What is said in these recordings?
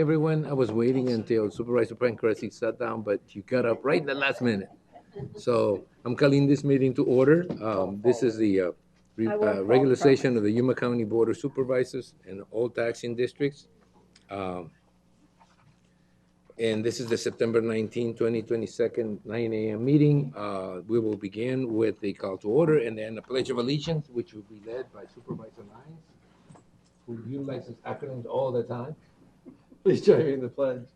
Everyone, I was waiting until Supervisor Pancrase sat down, but you got up right in the last minute. So I'm calling this meeting to order. This is the regular session of the Yuma County Board of Supervisors and all taxing districts. Um, And this is the September 19, 2022, 9 a.m. meeting. We will begin with the call to order and then the Pledge of Allegiance, which will be led by Supervisor Lyons, who utilizes acronyms all the time. Please join me in the pledge.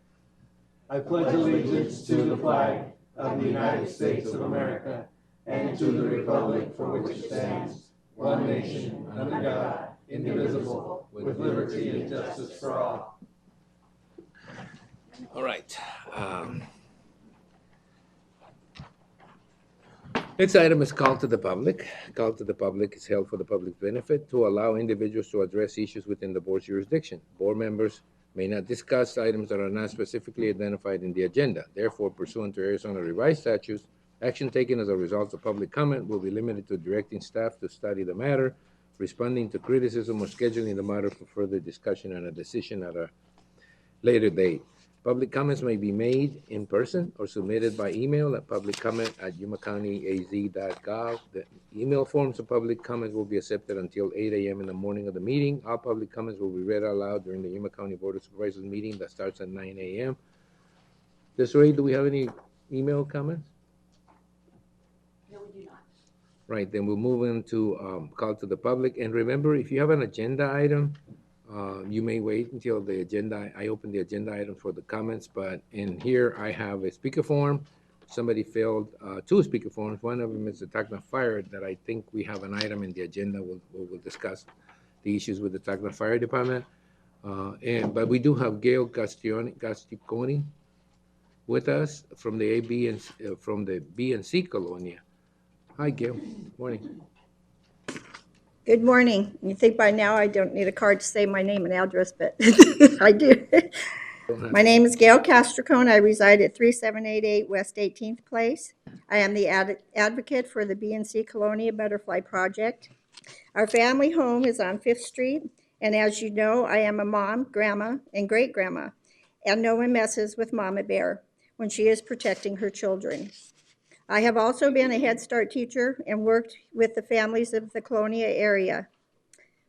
I pledge allegiance to the flag of the United States of America and to the republic for which it stands, one nation, under God, indivisible, with liberty and justice for all. All right. This item is called to the public. Call to the public is held for the public's benefit to allow individuals to address issues within the board's jurisdiction. Board members may not discuss items that are not specifically identified in the agenda. Therefore, pursuant to Arizona revised statutes, action taken as a result of public comment will be limited to directing staff to study the matter, responding to criticism, or scheduling the matter for further discussion and a decision at a later date. Public comments may be made in person or submitted by email at publiccomment@yumacountyaz.gov. The email forms of public comments will be accepted until 8 a.m. in the morning of the meeting. All public comments will be read aloud during the Yuma County Board of Supervisors meeting that starts at 9 a.m. Desiree, do we have any email comments? No, we do not. Right, then we'll move into call to the public. And remember, if you have an agenda item, you may wait until the agenda, I open the agenda item for the comments, but in here I have a speaker form. Somebody filled two speaker forms. One of them is the Tacna Fire that I think we have an item in the agenda. We'll discuss the issues with the Tacna Fire Department. But we do have Gail Gasticoni with us from the from the B and C Colonia. Hi, Gail. Morning. Good morning. You think by now I don't need a card to say my name and address, but I do. My name is Gail Castricone. I reside at 3788 West 18th Place. I am the advocate for the BNC Colonia Butterfly Project. Our family home is on 5th Street, and as you know, I am a mom, grandma, and great-grandma, and no one messes with Mama Bear when she is protecting her children. I have also been a Head Start teacher and worked with the families of the Colonia area.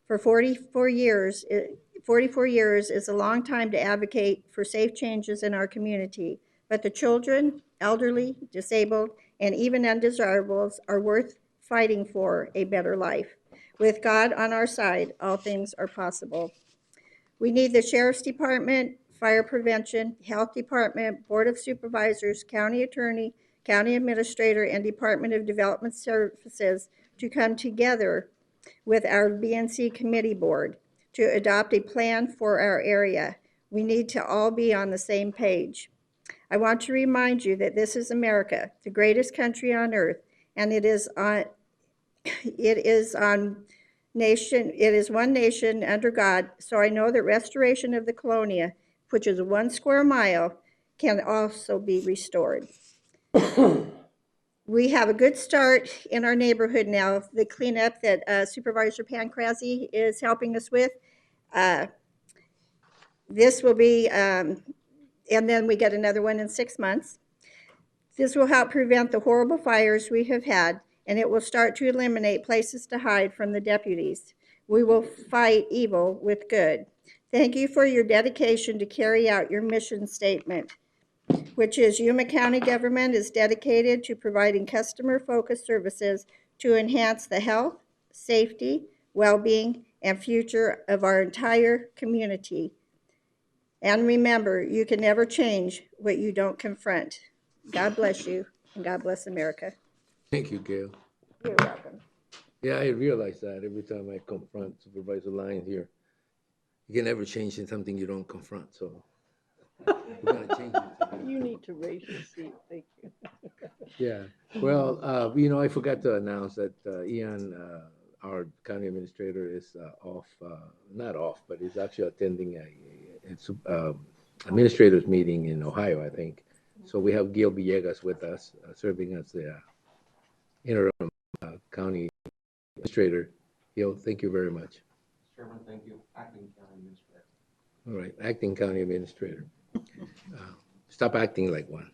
For 44 years is a long time to advocate for safe changes in our community, but the children, elderly, disabled, and even undesirables are worth fighting for a better life. With God on our side, all things are possible. We need the Sheriff's Department, Fire Prevention, Health Department, Board of Supervisors, County Attorney, County Administrator, and Department of Development Services to come together with our BNC Committee Board to adopt a plan for our area. We need to all be on the same page. I want to remind you that this is America, the greatest country on earth, and it is one nation under God, so I know that restoration of the Colonia, which is 1 square mile, can also be restored. We have a good start in our neighborhood now. The cleanup that Supervisor Pancrase is helping us with. This will be, and then we get another one in 6 months. This will help prevent the horrible fires we have had, and it will start to eliminate places to hide from the deputies. We will fight evil with good. Thank you for your dedication to carry out your mission statement, which is Yuma County government is dedicated to providing customer-focused services to enhance the health, safety, well-being, and future of our entire community. And remember, you can never change what you don't confront. God bless you, and God bless America. Thank you, Gail. You're welcome. Yeah, I realize that every time I confront Supervisor Lyons here. You can never change something you don't confront, so we're gonna change it. You need to raise your seat, thank you. Yeah, well, I forgot to announce that Ian, our county administrator, is off, not off, but he's actually attending a administrators meeting in Ohio, I think. So we have Gil Villegas with us, serving as the interim county administrator. Gil, thank you very much. Chairman, thank you. Acting County Administrator. All right, acting county administrator. Stop acting like one.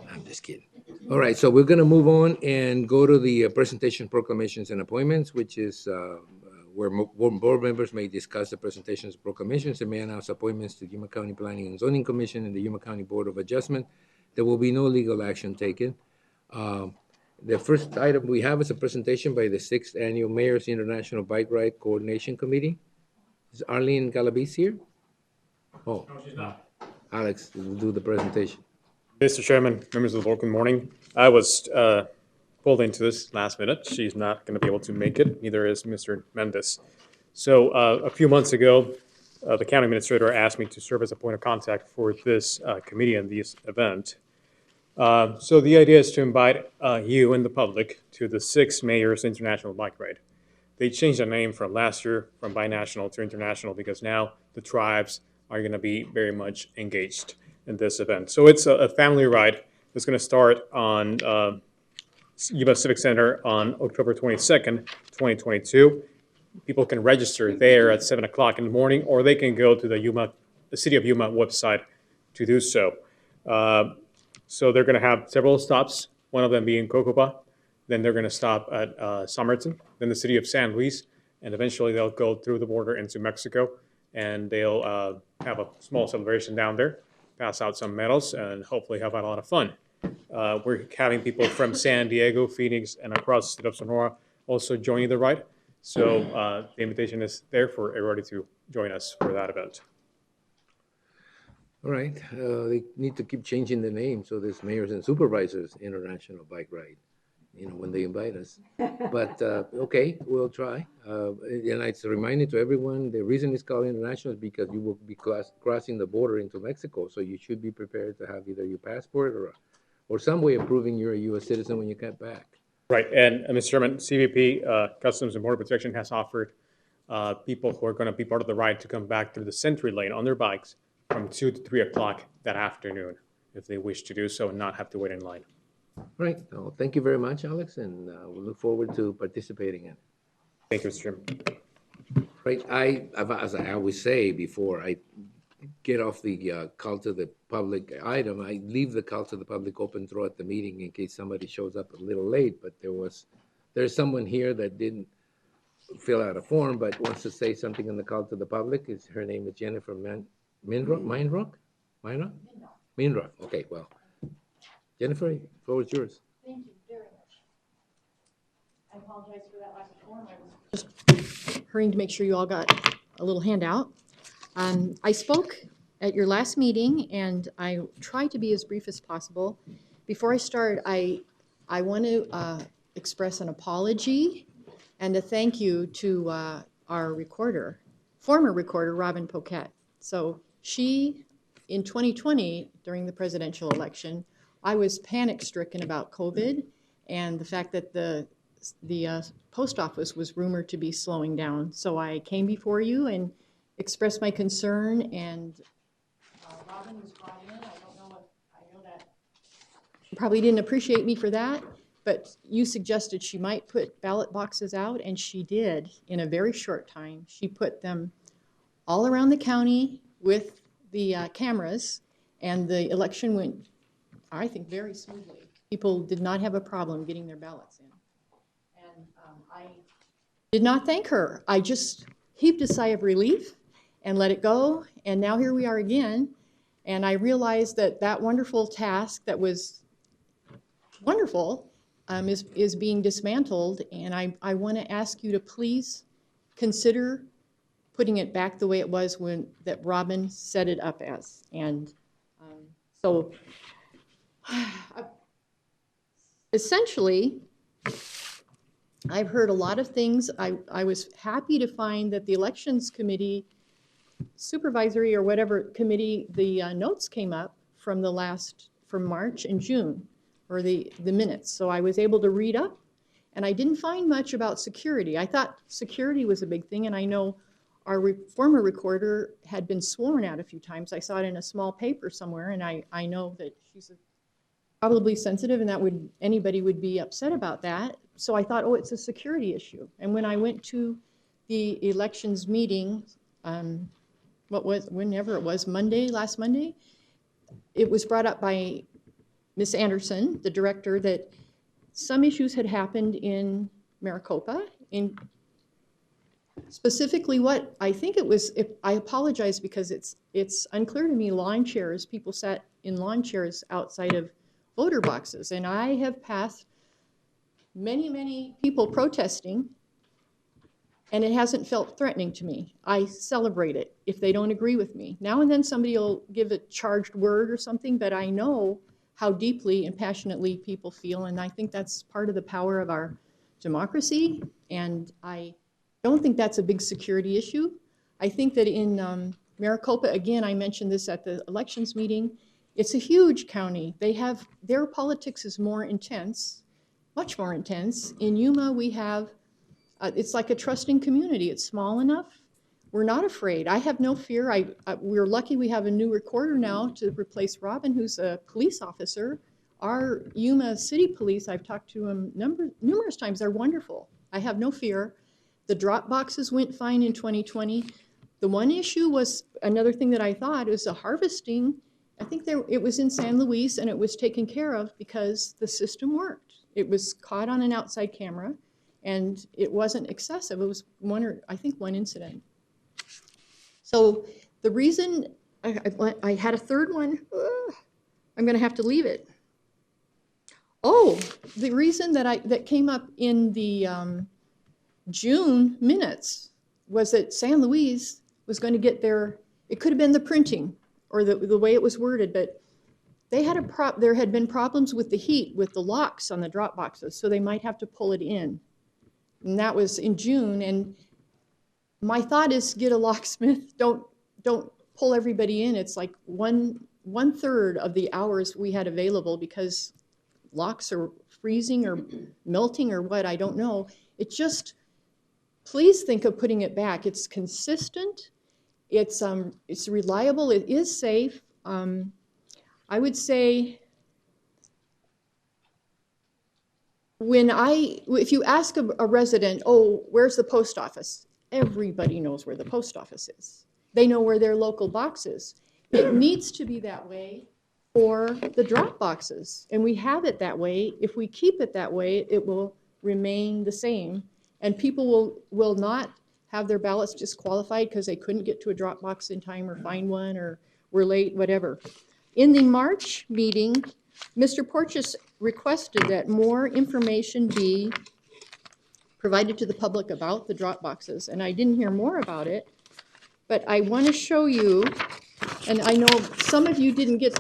I'm just kidding. All right, so we're going to move on and go to the presentation, proclamations, and appointments, which is where board members may discuss the presentations, proclamations, and may announce appointments to Yuma County Planning and Zoning Commission and the Yuma County Board of Adjustment. There will be no legal action taken. The first item we have is a presentation by the 6th Annual Mayor's International Bike Ride Coordination Committee. Is Arlene Galaviz here? Oh. No, she's not. Alex will do the presentation. Mr. Chairman, members of the board, good morning. I was pulled into this last minute. She's not going to be able to make it, neither is Mr. Mendes. So a few months ago, the county administrator asked me to serve as a point of contact for this committee and this event. So the idea is to invite you and the public to the 6th Mayor's International Bike Ride. They changed the name from last year from binational to international because now the tribes are going to be very much engaged in this event. So it's a family ride that's going to start on Yuma Civic Center on October 22nd, 2022. People can register there at 7 o'clock in the morning, or they can go to the City of Yuma website to do so. So they're going to have several stops, one of them being Cocopa. Then they're going to stop at Somerton, then the city of San Luis, and eventually they'll go through the border into Mexico, and they'll have a small celebration down there, pass out some medals, and hopefully have a lot of fun. We're having people from San Diego, Phoenix, and across the state of Sonora also joining the ride. So the invitation is there for everybody to join us for that event. All right, they need to keep changing the name, so this Mayors and Supervisors International Bike Ride, when they invite us. But, okay, we'll try. And it's a reminder to everyone, the reason it's called international is because you will be crossing the border into Mexico, so you should be prepared to have either your passport or some way of proving you're a U.S. citizen when you get back. Right, and Mr. Chairman, CBP, Customs and Border Protection, has offered people who are going to be part of the ride to come back through the Century Lane on their bikes from 2 to 3 o'clock that afternoon, if they wish to do so and not have to wait in line. All right, well, thank you very much, Alex, and we look forward to participating in it. Thank you, Mr. Chairman. Right, as I always say before I get off the call to the public item, I leave the call to the public open throughout at the meeting in case somebody shows up a little late, but there's someone here that didn't fill out a form but wants to say something in the call to the public. Her name is Jennifer Minrock? Okay, well, Jennifer, the floor is yours. Thank you very much. I apologize for that lack of form. I was just hurrying to make sure you all got a little handout. I spoke at your last meeting, and I tried to be as brief as possible. Before I start, I want to express an apology and a thank you to our recorder, former recorder, Robin Poquette. So she, in 2020, during the presidential election, I was panic-stricken about COVID and the fact that the post office was rumored to be slowing down. So I came before you and expressed my concern, and Robin was brought in. I know that she probably didn't appreciate me for that, but you suggested she might put ballot boxes out, and she did in a very short time. She put them all around the county with the cameras, and the election went, I think, very smoothly. People did not have a problem getting their ballots in. And I did not thank her. I just heaved a sigh of relief and let it go. And now here we are again. And I realized that that wonderful task that was wonderful is being dismantled. And I want to ask you to please consider putting it back the way it was that Robin set it up as. And so essentially, I've heard a lot of things. I was happy to find that the elections committee, supervisory or whatever committee, the notes came up from from March and June, or the minutes. So I was able to read up, and I didn't find much about security. I thought security was a big thing, and I know our former recorder had been sworn at a few times. I saw it in a small paper somewhere, and I know that she's probably sensitive, and anybody would be upset about that. So I thought, oh, it's a security issue. And when I went to the elections meeting whenever it was, last Monday, it was brought up by Ms. Anderson, the director, that some issues had happened in Maricopa, in specifically what, I think it was, I apologize because it's unclear to me, lawn chairs, people sat in lawn chairs outside of voter boxes. And I have passed many people protesting, and it hasn't felt threatening to me. I celebrate it if they don't agree with me. Now and then somebody will give a charged word or something, but I know how deeply and passionately people feel, and I think that's part of the power of our democracy, and I don't think that's a big security issue. I think that in Maricopa, again, I mentioned this at the elections meeting, it's a huge county. Their politics is more intense, much more intense. In Yuma, we have, it's like a trusting community. It's small enough. We're not afraid. I have no fear. We're lucky we have a new recorder now to replace Robin, who's a police officer. Our Yuma City Police, I've talked to them numerous times. They're wonderful. I have no fear. The drop boxes went fine in 2020. The one issue was, another thing that I thought is the harvesting. I think it was in San Luis, and it was taken care of because the system worked. It was caught on an outside camera, and it wasn't excessive. It was I think one incident. So the reason I had a third one, I'm going to have to leave it. Oh, the reason that came up in the June minutes was that San Luis was going to get it could have been the printing or the way it was worded, but there had been problems with the heat with the locks on the drop boxes, so they might have to pull it in. And that was in June, and my thought is get a locksmith. Don't pull everybody in. It's like one third of the hours we had available because locks are freezing or melting or what, I don't know. Please think of putting it back. It's consistent. It's reliable. It is safe. I would say if you ask a resident, oh, where's the post office? Everybody knows where the post office is. They know where their local box is. It needs to be that way for the drop boxes, and we have it that way. If we keep it that way, it will remain the same, and people will not have their ballots disqualified because they couldn't get to a drop box in time or find one or were late, whatever. In the March meeting, Mr. Porteous requested that more information be provided to the public about the drop boxes, and I didn't hear more about it, but I want to show you, and I know some of you didn't get,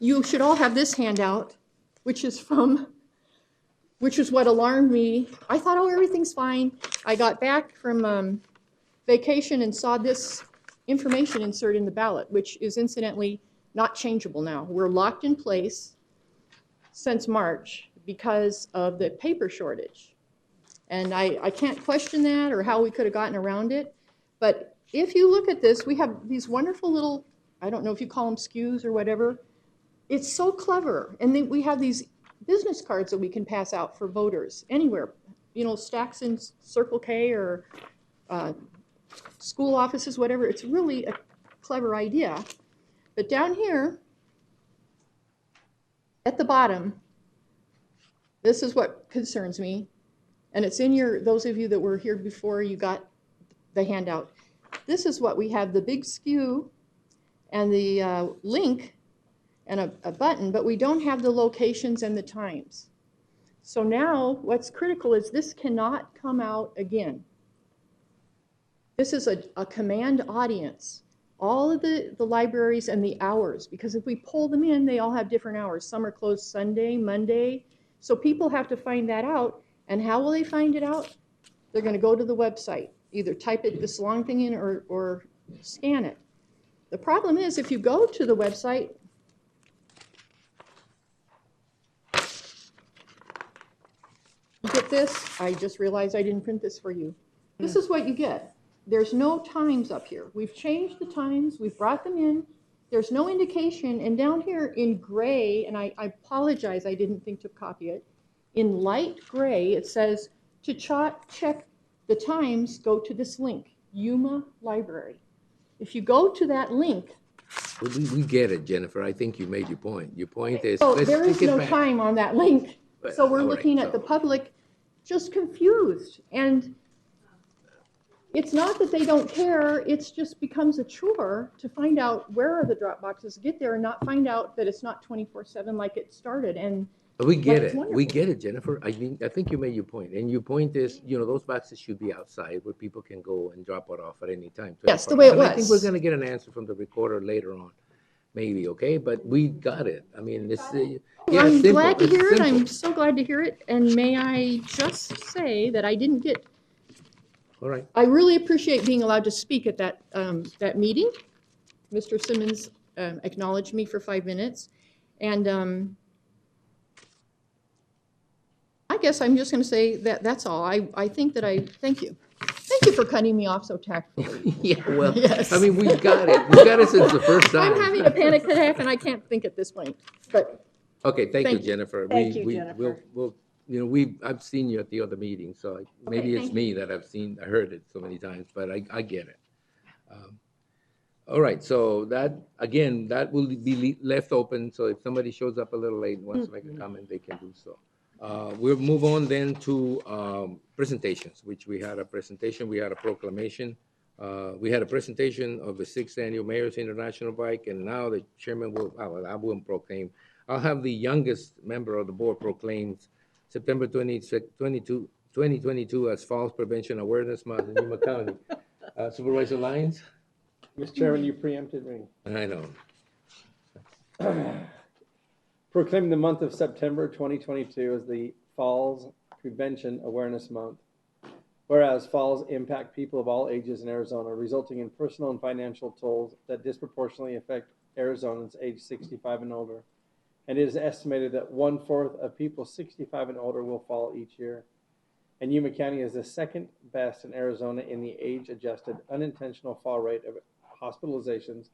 you should all have this handout, which is what alarmed me. I thought, oh, everything's fine. I got back from vacation and saw this information insert in the ballot, which is incidentally not changeable now. We're locked in place since March because of the paper shortage. And I can't question that or how we could have gotten around it. But if you look at this, we have these wonderful little, I don't know if you call them SKUs or whatever. It's so clever. And then we have these business cards that we can pass out for voters anywhere. Stacks in Circle K or school offices, whatever. It's really a clever idea. But down here, at the bottom, this is what concerns me. And it's in those of you that were here before, you got the handout. This is what we have, the big SKU and the link and a button, but we don't have the locations and the times. So now what's critical is this cannot come out again. This is a command audience. All of the libraries and the hours, because if we pull them in, they all have different hours. Some are closed Sunday, Monday. So people have to find that out. And how will they find it out? They're going to go to the website, either type this long thing in or scan it. The problem is if you go to the website, you get this. I just realized I didn't print this for you. This is what you get. There's no times up here. We've changed the times. We've brought them in. There's no indication. And down here in gray, and I apologize, I didn't think to copy it. In light gray, it says to check the times, go to this link, Yuma Library. if you go to that link, We get it, Jennifer. I think you made your point. Your point is, so let's there is take it no back. time on that link. But, So we're all right, looking at so- the public just confused. And it's not that they don't care, it's just becomes a chore to find out where are the drop boxes, get there and not find out that it's not 24/7 like it started. And But we get But it's it. We wonderful. get it, Jennifer. I think you made your point. And your point is, those boxes should be outside where people can go and drop it off at any time. Yes, the 24 way it hours. And I think we're was. gonna get an answer from the recorder later on, maybe, okay? But we got it. I mean, it's, yeah, I'm simple. glad to It's hear it, simple. I'm so glad to hear it. And may I just say that I didn't get, All right. I really appreciate being allowed to speak at that meeting. Mr. Simmons acknowledged me for 5 minutes. And I guess I'm just going to say that that's all. I think that thank you. Thank you for cutting me off so tactfully. Yeah, well, Yes. I mean, we got it. We got it since the first time. I'm having a panic attack and I can't think at this point. But Okay, thank you, Thank you. Jennifer. Thank you, We'll, Jennifer. I've seen you at the other meeting, so maybe it's thank me that I heard it so many times, but I get it. All right, so that, again, that will be left open, so if somebody shows up a little late and wants to make a comment, they can do so. We'll move on then to presentations, which we had a presentation, we had a proclamation. We had a presentation of the 6th Annual Mayor's International Bike, and now the chairman I will proclaim. I'll have the youngest member of the board proclaimed September 2022 as Falls Prevention Awareness Month in Yuma County. Supervisor Lyons? Mr. Chairman, you preempted me. I know. Proclaiming the month of September 2022 as the Falls Prevention Awareness Month. Whereas falls impact people of all ages in Arizona, resulting in personal and financial tolls that disproportionately affect Arizonans aged 65 and older. And it is estimated that 1/4 of people 65 and older will fall each year. And Yuma County is the second best in Arizona in the age-adjusted unintentional fall rate of hospitalizations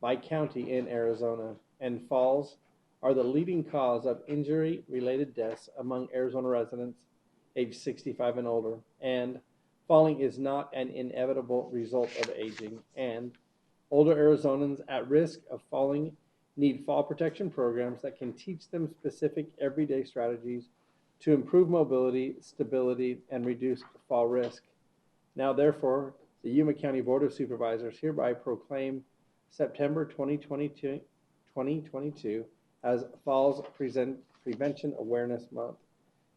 by county in Arizona. And falls are the leading cause of injury-related deaths among Arizona residents aged 65 and older. And falling is not an inevitable result of aging. And older Arizonans at risk of falling need fall protection programs that can teach them specific everyday strategies to improve mobility, stability, and reduce fall risk. Now, therefore, the Yuma County Board of Supervisors hereby proclaim September 2022 as Falls Prevention Awareness Month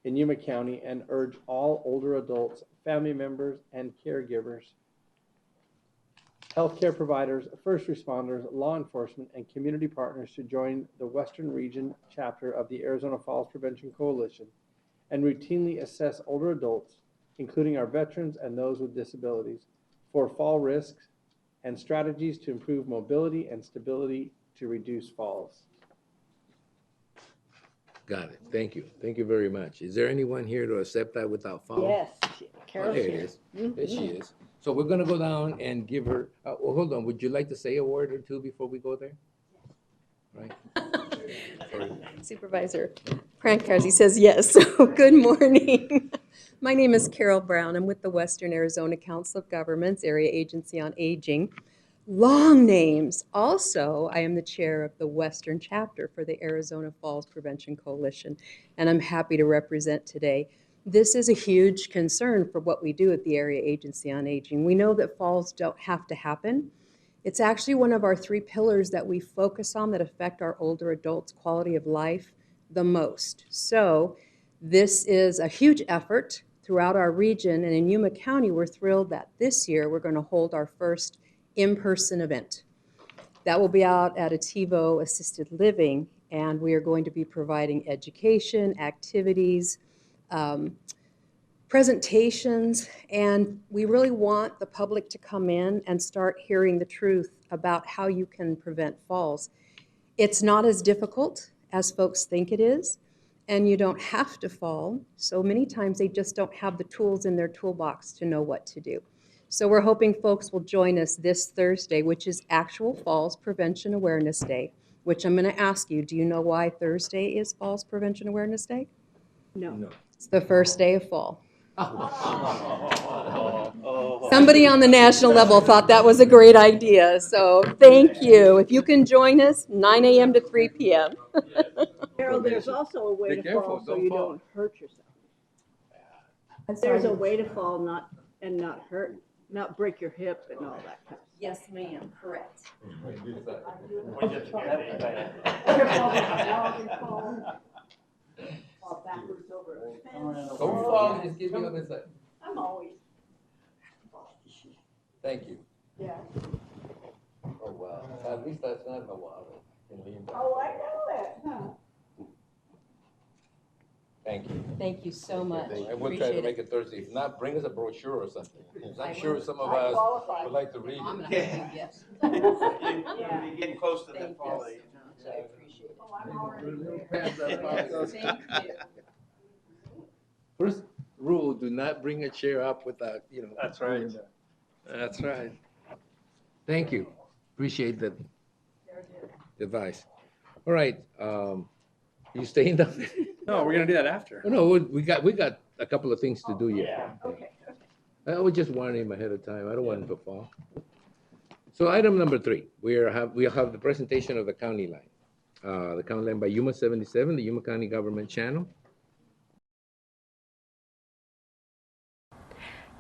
in Yuma County and urge all older adults, family members, and caregivers, healthcare providers, first responders, law enforcement, and community partners to join the Western Region chapter of the Arizona Falls Prevention Coalition and routinely assess older adults, including our veterans and those with disabilities, for fall risks and strategies to improve mobility and stability to reduce falls. Got it. Thank you. Thank you very much. Is there anyone here to accept that without foul? Yes, Oh, Carol's there it here. is. There she is. So we're gonna go down and give her, hold on, would you like to say a word or two before we go there? Right? Sorry. Supervisor Prankharz says yes, so good morning. My name is Carol Brown. I'm with the Western Arizona Council of Governments, Area Agency on Aging. Long names. Also, I am the chair of the Western chapter for the Arizona Falls Prevention Coalition, and I'm happy to represent today. This is a huge concern for what we do at the Area Agency on Aging. We know that falls don't have to happen. It's actually one of our 3 pillars that we focus on that affect our older adults' quality of life the most. So this is a huge effort throughout our region, and in Yuma County, we're thrilled that this year we're going to hold our first in-person event. That will be out at a TiVo Assisted Living, and we are going to be providing education, activities, presentations, and we really want the public to come in and start hearing the truth about how you can prevent falls. It's not as difficult as folks think it is, and you don't have to fall. So many times they just don't have the tools in their toolbox to know what to do. So we're hoping folks will join us this Thursday, which is actual Falls Prevention Awareness Day, which I'm going to ask you, do you know why Thursday is Falls Prevention Awareness Day? No. No. It's the first day of fall. Somebody on the national level thought that was a great idea, so thank you. If you can join us, 9 a.m. to 3 p.m. Carol, there's also a way Be to careful, fall so don't you fall. don't hurt yourself. There's a way to fall not hurt, not break your hip and all that kind of Yes, ma'am, correct. fall backwards over a fence. Don't fall, just give me on this side. I'm always. Thank you. Yeah. Oh, wow. At least that's not a wallet. Oh, I know it, huh? Thank you. Thank you so much. I will try to Appreciate make it. it Thursday. If not, bring us a brochure or something. 'Cause I'm sure some of I us qualify. would like to read I'm it. gonna have to yes. Yeah. You're getting close to Thank that fall you. age. I appreciate it. Oh, I'm already there. Thank you. First rule, do not bring a chair up without, That's right. That's right. Thank you. Appreciate the advice. All right, you staying down there? No, we're gonna do that after. No, we got a couple of things to do yet. Okay. I was just warning him ahead of time. I don't want him to fall. So item number 3, we have the presentation of the county line. The county line by Yuma 77, the Yuma County Government Channel.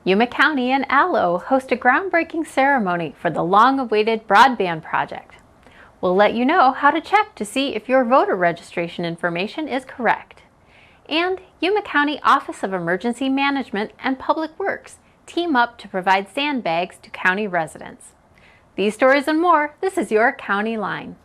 Yuma County and ALLO host a groundbreaking ceremony for the long-awaited broadband project. We'll let you know how to check to see if your voter registration information is correct. And Yuma County Office of Emergency Management and Public Works team up to provide sandbags to county residents. These stories and more, this is your County Line.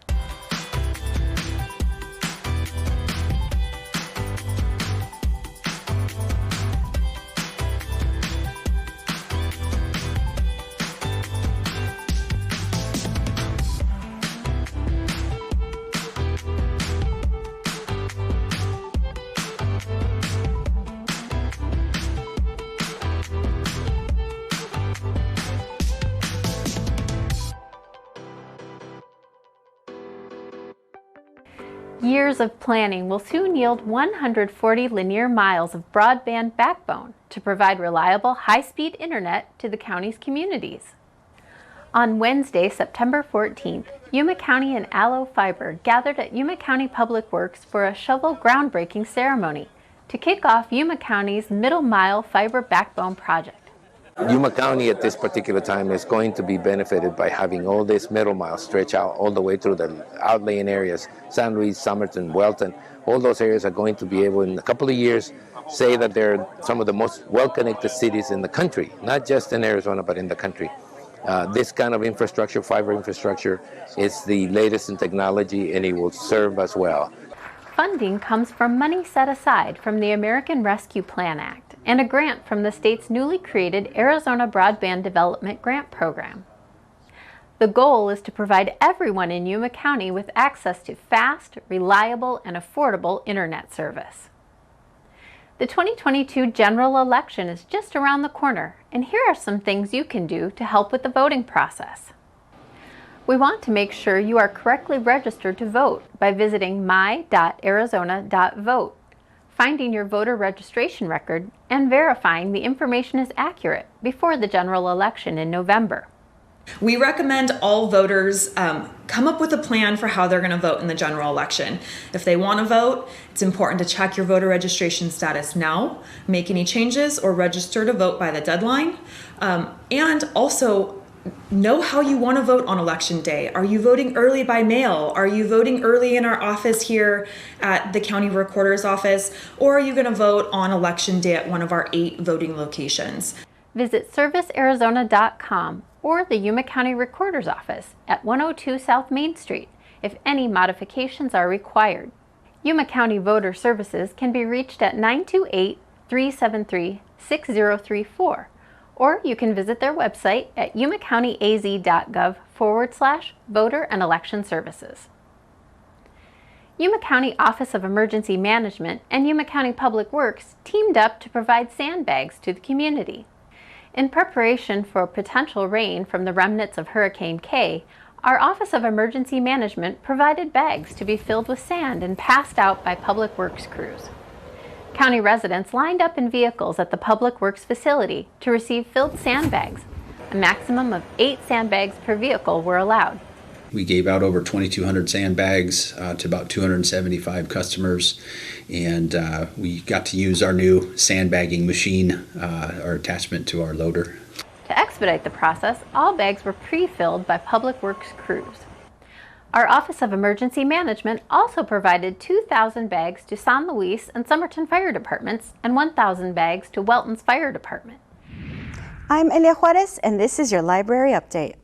Years of planning will soon yield 140 linear miles of broadband backbone to provide reliable, high-speed internet to the county's communities. On Wednesday, September 14th, Yuma County and ALLO Fiber gathered at Yuma County Public Works for a shovel groundbreaking ceremony to kick off Yuma County's Middle Mile Fiber Backbone project. Yuma County at this particular time is going to be benefited by having all this middle mile stretch out all the way through the outlying areas, San Luis, Somerton, Welton. All those areas are going to be able in a couple of years say that they're some of the most well-connected cities in the country, not just in Arizona, but in the country. This kind of infrastructure, fiber infrastructure, is the latest in technology, and it will serve us well. Funding comes from money set aside from the American Rescue Plan Act and a grant from the state's newly created Arizona Broadband Development Grant Program. The goal is to provide everyone in Yuma County with access to fast, reliable, and affordable internet service. The 2022 general election is just around the corner, and here are some things you can do to help with the voting process. We want to make sure you are correctly registered to vote by visiting my.arizona.vote, finding your voter registration record, and verifying the information is accurate before the general election in November. We recommend all voters come up with a plan for how they're going to vote in the general election. If they want to vote, it's important to check your voter registration status now, make any changes, or register to vote by the deadline. And also know how you want to vote on election day. Are you voting early by mail? Are you voting early in our office here at the county recorder's office? Or are you going to vote on election day at one of our 8 voting locations? Visit servicearizona.com or the Yuma County Recorder's Office at 102 South Main Street if any modifications are required. Yuma County Voter Services can be reached at 928-373-6034, or you can visit their website at yumacountyaz.gov/voter and election services. Yuma County Office of Emergency Management and Yuma County Public Works teamed up to provide sandbags to the community. In preparation for potential rain from the remnants of Hurricane K, our Office of Emergency Management provided bags to be filled with sand and passed out by Public Works crews. County residents lined up in vehicles at the Public Works facility to receive filled sandbags A maximum of 8 sandbags per vehicle were allowed. We gave out over 2,200 sandbags to about 275 customers, and we got to use our new sandbagging machine, our attachment to our loader. To expedite the process, all bags were pre-filled by Public Works crews. Our Office of Emergency Management also provided 2,000 bags to San Luis and Somerton Fire Departments and 1,000 bags to Welton's Fire Department. I'm Elia Juarez, and this is your library update.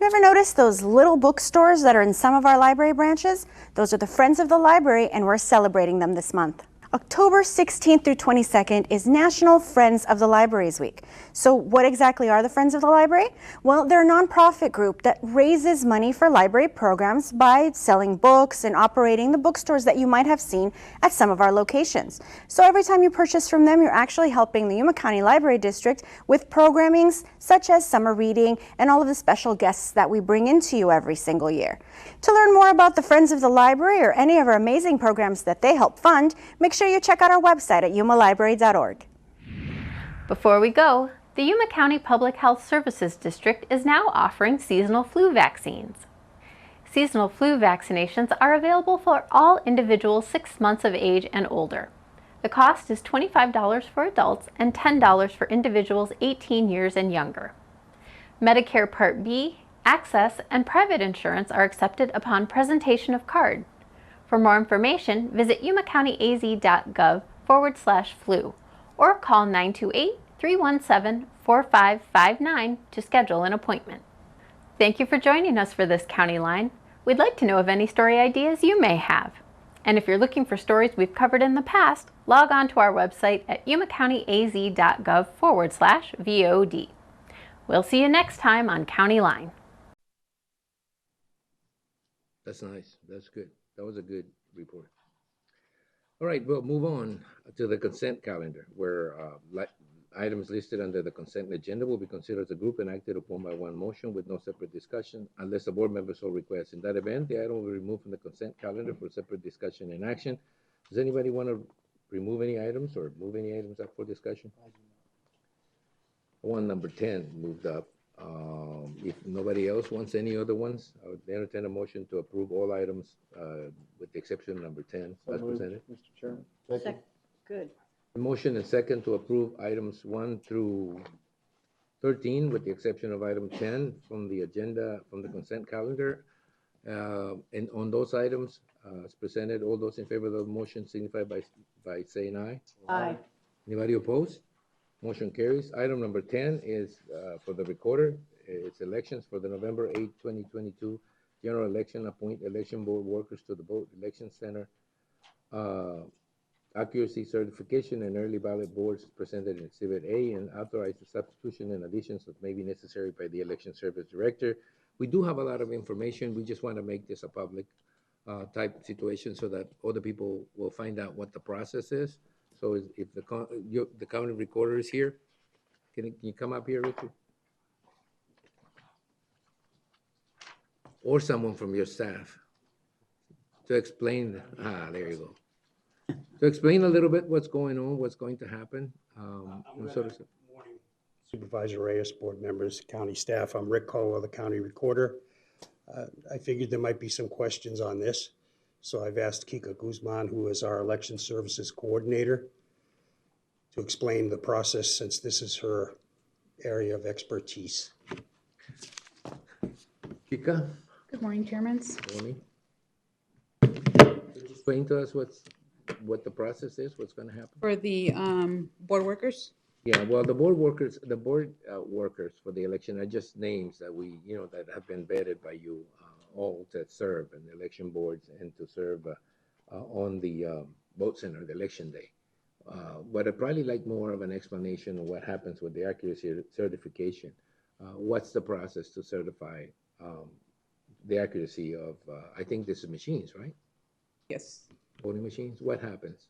You ever notice those little bookstores that are in some of our library branches? Those are the Friends of the Library, and we're celebrating them this month. October 16th through 22nd is National Friends of the Libraries Week. So what exactly are the Friends of the Library? Well, they're a nonprofit group that raises money for library programs by selling books and operating the bookstores that you might have seen at some of our locations. So every time you purchase from them, you're actually helping the Yuma County Library District with programmings such as summer reading and all of the special guests that we bring into you every single year. To learn more about the Friends of the Library or any of our amazing programs that they help fund, make sure you check out our website at yumalibrary.org. Before we go, the Yuma County Public Health Services District is now offering seasonal flu vaccines. Seasonal flu vaccinations are available for all individuals 6 months of age and older. The cost is $25 for adults and $10 for individuals 18 years and younger. Medicare Part B, Access, and private insurance are accepted upon presentation of card. For more information, visit yumacountyaz.gov/flu or call 928-317-4559 to schedule an appointment. Thank you for joining us for this County Line. We'd like to know of any story ideas you may have. And if you're looking for stories we've covered in the past, log on to our website at yumacountyaz.gov/VOD. We'll see you next time on County Line. That's nice. That's good. That was a good report. All right, we'll move on to the consent calendar, where items listed under the consent agenda will be considered as a group and acted upon by one motion with no separate discussion unless the board member so requests. In that event, the item will be removed from the consent calendar for separate discussion and action. Does anybody want to remove any items or move any items up for discussion? One, number 10 moved up. If nobody else wants any other ones, I would entertain a motion to approve all items with the exception of number 10 as presented. Mr. Chairman. Good. Motion and second to approve items 1 through 13 with the exception of item 10 from the agenda, from the consent calendar. And on those items as presented, all those in favor of the motion signify by saying aye. Aye. Anybody opposed? Motion carries. Item number 10 is for the recorder. It's elections for the November 8, 2022 general election. Appoint election board workers to the vote election center. Accuracy certification and early ballot boards presented in Exhibit A, and authorize the substitution and additions that may be necessary by the election service director. We do have a lot of information. We just want to make this a public type situation so that other people will find out what the process is. So if the county recorder is here, can you come up here, Richard? Or someone from your staff to explain, there you go. To explain a little bit what's going on, what's going to happen. Morning, Supervisor Reyes, board members, county staff. I'm Rick Caldwell, the county recorder. I figured there might be some questions on this. So I've asked Kika Guzman, who is our election services coordinator, to explain the process since this is her area of expertise. Kika? Good morning, Chairmans. Good morning. Could you explain to us what the process is, what's going to happen? For the board workers? Yeah, well, the board workers for the election are just names that we, that have been vetted by you all to serve in the election boards and to serve on the vote center, the election day. But I'd probably like more of an explanation of what happens with the accuracy certification. What's the process to certify the accuracy of, I think this is machines, right? Yes. Voting machines, what happens?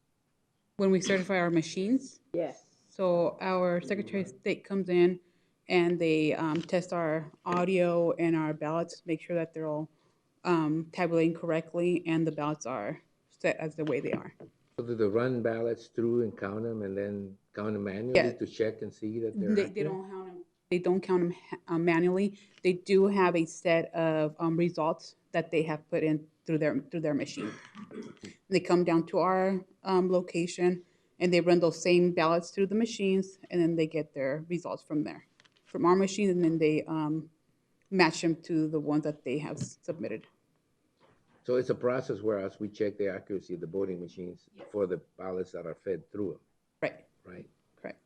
When we certify our machines? Yes. So our Secretary of State comes in and they test our audio and our ballots, make sure that they're all tabulating correctly, and the ballots are set as the way they are. So do they run ballots through and count them and then count them manually Yeah. to check and see that they're They accurate? don't count them. They don't count them manually. They do have a set of results that they have put in through their machine. They come down to our location and they run those same ballots through the machines, and then they get their results from there, from our machine, and then they match them to the ones that they have submitted. So it's a process whereas we check the accuracy of the voting machines for the ballots that are fed through them, Right. right? Correct.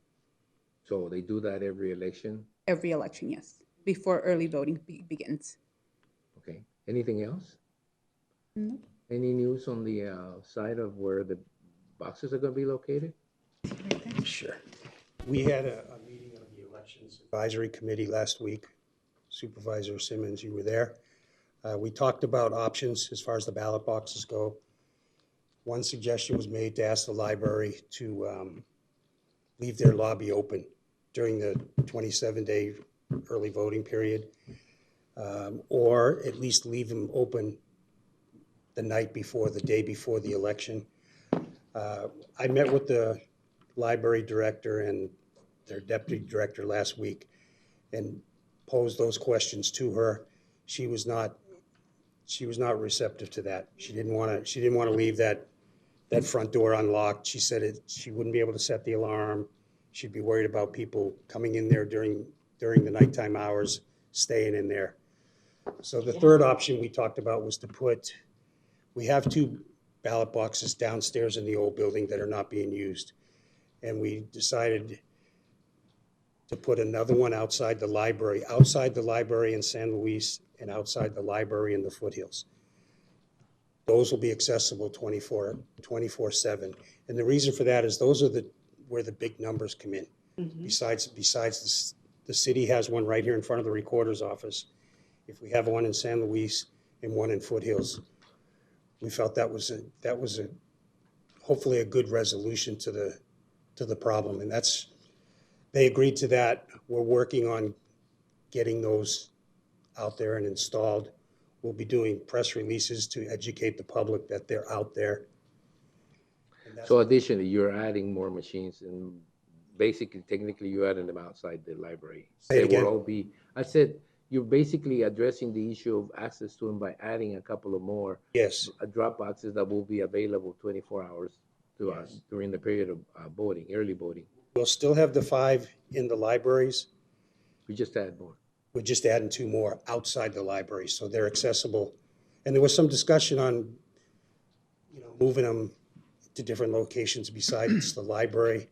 So they do that every election? Every election, yes, before early voting begins. Okay. Anything else? No. Any news on the side of where the boxes are going to be located? Sure. We had a meeting of the Elections Advisory Committee last week. Supervisor Simmons, you were there. We talked about options as far as the ballot boxes go. One suggestion was made to ask the library to leave their lobby open during the 27-day early voting period, or at least leave them open the night before, the day before the election. I met with the library director and their deputy director last week and posed those questions to her. She was not receptive to that. She didn't want to leave that front door unlocked. She said she wouldn't be able to set the alarm. She'd be worried about people coming in there during the nighttime hours, staying in there. So the third option we talked about was we have 2 ballot boxes downstairs in the old building that are not being used. And we decided to put another one outside the library in San Luis and outside the library in the foothills. Those will be accessible 24/7. And the reason for that is those are where the big numbers come in. Mm-hmm. Besides the city has one right here in front of the recorder's office. If we have one in San Luis and one in Foothills, we felt that was hopefully a good resolution to the problem. And they agreed to that. We're working on getting those out there and installed. We'll be doing press releases to educate the public that they're out there. So additionally, you're adding more machines and basically, technically, you're adding them outside the library. Say it They again. will all be, I said, you're basically addressing the issue of access to them by adding a couple of more Yes, drop boxes that will be available 24 hours to us during the period of voting, early voting. we'll still have the 5 in the libraries. We just add more. We're just adding 2 more outside the library, so they're accessible. And there was some discussion on, moving them to different locations besides the library.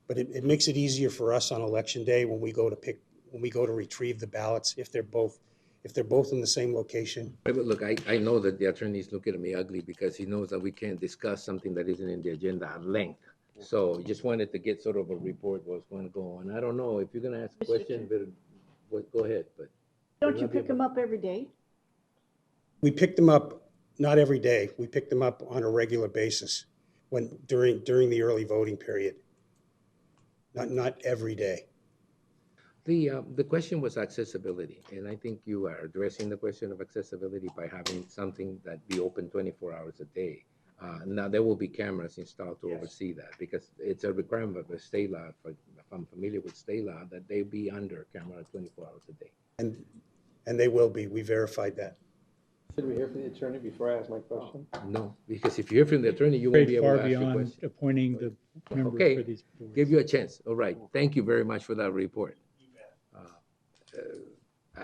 But it makes it easier for us on election day when we go to retrieve the ballots, if they're both in the same location. But look, I know that the attorney's looking at me ugly because he knows that we can't discuss something that isn't in the agenda at length. So just wanted to get sort of a report what's going to go on. I don't know, if you're going to ask a question, go ahead, but. Don't you pick them up every day? We pick them up, not every day. We pick them up on a regular basis during the early voting period. Not every day. The question was accessibility, and I think you are addressing the question of accessibility by having something that be open 24 hours a day. Now, there will be cameras installed to oversee that, because it's a requirement of the state law, if I'm familiar with state law, that they be under camera 24 hours a day. And they will be. We verified that. Should we hear from the attorney before I ask my question? No, because if you hear from the attorney, you won't be Very able far to ask your beyond question. appointing the members Okay, for these boards. give you a chance. All right, thank you very much for that report.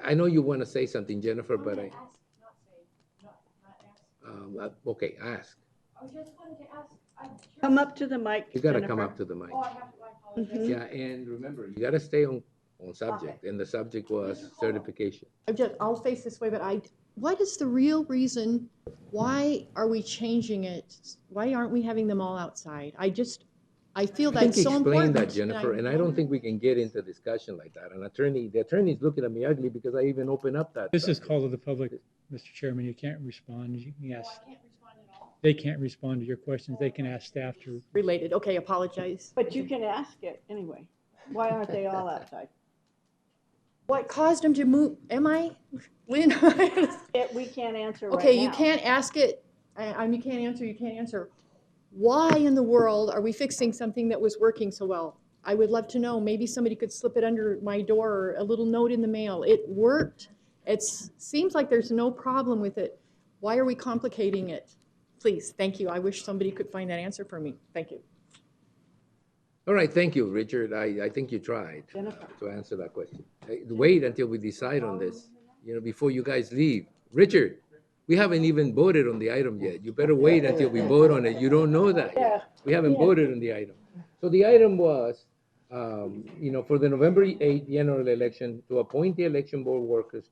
I know you want to say something, Jennifer, but okay, ask. I just wanted to ask. Come up to the mic, You gotta come Jennifer. up to the mic. Oh, I have to, I apologize. Yeah, and remember, you gotta stay on subject, and the subject was certification. I'll face this way, but what is the real reason? Why are we changing it? Why aren't we having them all outside? I feel I think that's so explain important. that, Jennifer, and I don't think we can get into discussion like that. The attorney's looking at me ugly because I even opened up that. This is subject. call to the public, Mr. Chairman. You can't respond. You can ask. They can't respond to your questions. They can ask staff to. Related, okay, apologize. But you can ask it anyway. Why aren't they all outside? What caused him to move, am I, Lynn? We can't answer right now. Okay, you can't ask it, you can't answer. Why in the world are we fixing something that was working so well? I would love to know, maybe somebody could slip it under my door or a little note in the mail. It worked. It seems like there's no problem with it. Why are we complicating it? Please, thank you. I wish somebody could find that answer for me. Thank you. All right, thank you, Richard. I think you tried to answer that question. Wait until we decide on this, before you guys leave. Richard, we haven't even voted on the item yet. You better wait until we vote on it. You don't know that yet. We haven't voted on the item. So the item was, for the November 8th general election, to appoint the election board workers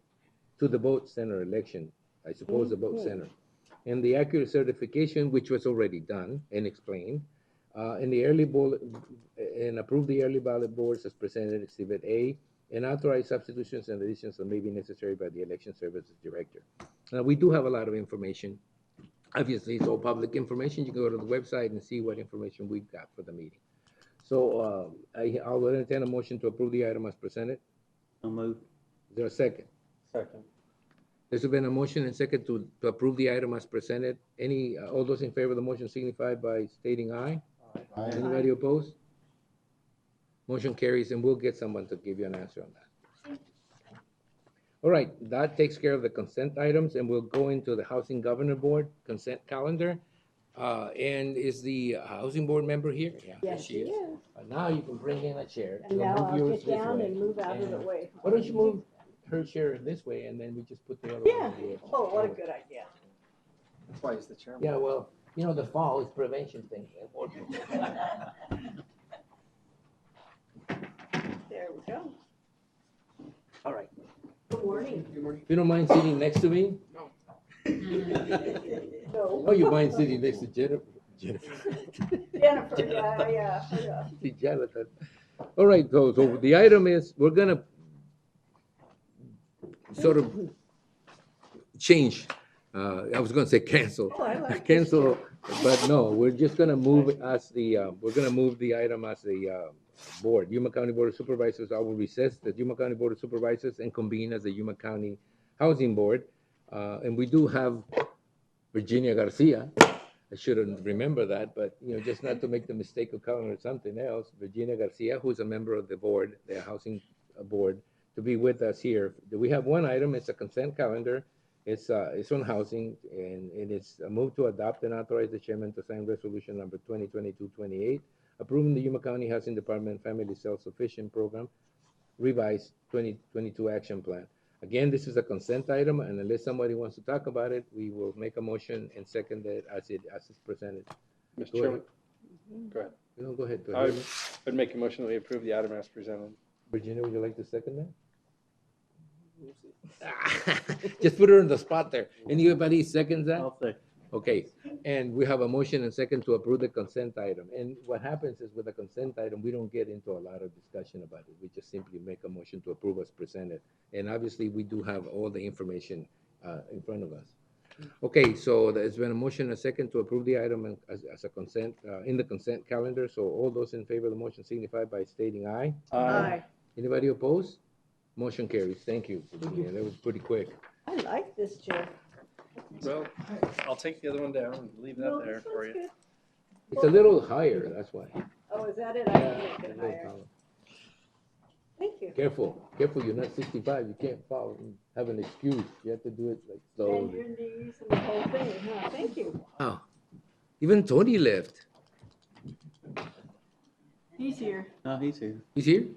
to the vote center election, I suppose the vote center. And the accurate certification, which was already done and explained, and approve the early ballot boards as presented, Exhibit A, and authorize substitutions and additions that may be necessary by the election services director. Now, we do have a lot of information. Obviously, it's all public information. You can go to the website and see what information we've got for the meeting. So I'll entertain a motion to approve the item as presented. So moved. Is there a second? Second. There's been a motion and second to approve the item as presented. All those in favor of the motion signify by stating aye. Aye. Anybody opposed? Motion carries, and we'll get someone to give you an answer on that. All right, that takes care of the consent items, and we'll go into the Housing Governor Board consent calendar. And is the Housing Board member here? Yeah, Yes, she is. Now you can bring in a chair. And We'll now move I'll yours get this down way. and move out of the way. Why don't you move her chair this way, and then we just put the other one Yeah. on the edge. Oh, what a good idea. That's why he's the chairman. Yeah, well, the fall is prevention thing. There we go. All right. Good morning. If you don't mind sitting next to me? No. Oh, you mind sitting next to Jennifer? Jennifer, yeah. See, Jonathan. All right, so the item is, we're gonna sort of change. I was gonna say cancel. Oh, I like Cancel, but no, we're just gonna move we're gonna move the item as the board. Yuma County Board of Supervisors, I will recess the Yuma County Board of Supervisors and convene as the Yuma County Housing Board. And we do have Virginia Garcia. I shouldn't remember that, but, just not to make the mistake of calling her something else. Virginia Garcia, who's a member of the board, the Housing Board, to be with us here. We have one item, it's a consent calendar. It's on housing, and it's a move to adopt and authorize the chairman to sign resolution number 2022-28, approving the Yuma County Housing Department Family Self-Sufficient Program, revised 2022 action plan. Again, this is a consent item, and unless somebody wants to talk about it, we will make a motion and second it as it's presented. Mr. Go Chairman, ahead. go ahead. No, go ahead. I would make a motion that we approve the item as presented. Virginia, would you like to second that? Just put her in the spot there. Anybody seconds that? I'll say. Okay, and we have a motion and second to approve the consent item. And what happens is with the consent item, we don't get into a lot of discussion about it. We just simply make a motion to approve as presented. And obviously, we do have all the information in front of us. Okay, so there's been a motion and a second to approve the item as a consent, in the consent calendar. So all those in favor of the motion signify by stating aye. Aye. Anybody opposed? Motion carries. Thank you, Virginia. That was pretty quick. I like this chair. Well, I'll take the other one down and leave that No, there this for one's you. good. It's a little higher, that's why. Oh, is that it? I Yeah, can make a it little higher. taller. Thank you. Careful, you're not 65, you can't fall and have an excuse. You have to do it like Bend slowly. your knees and the whole thing, huh? Thank you. Wow, even Tony left. He's here. No, he's here. He's here?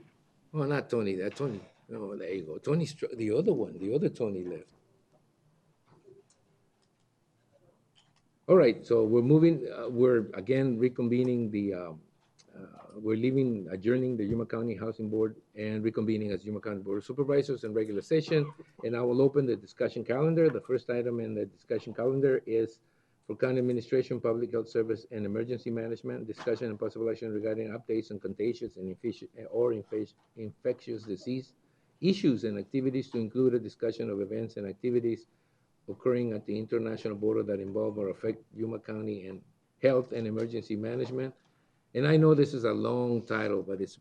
Well, not Tony, that Tony. No, there you go. Tony's, the other one, the other Tony left. All right, so we're moving, we're again reconvening we're adjourning the Yuma County Housing Board and reconvening as Yuma County Board of Supervisors in regular session. And I will open the discussion calendar. The first item in the discussion calendar is for County Administration, Public Health Service, and Emergency Management, discussion and possible action regarding updates on contagious and infectious disease issues and activities, to include a discussion of events and activities occurring at the international border that involve or affect Yuma County and health and emergency management. And I know this is a long title, but it's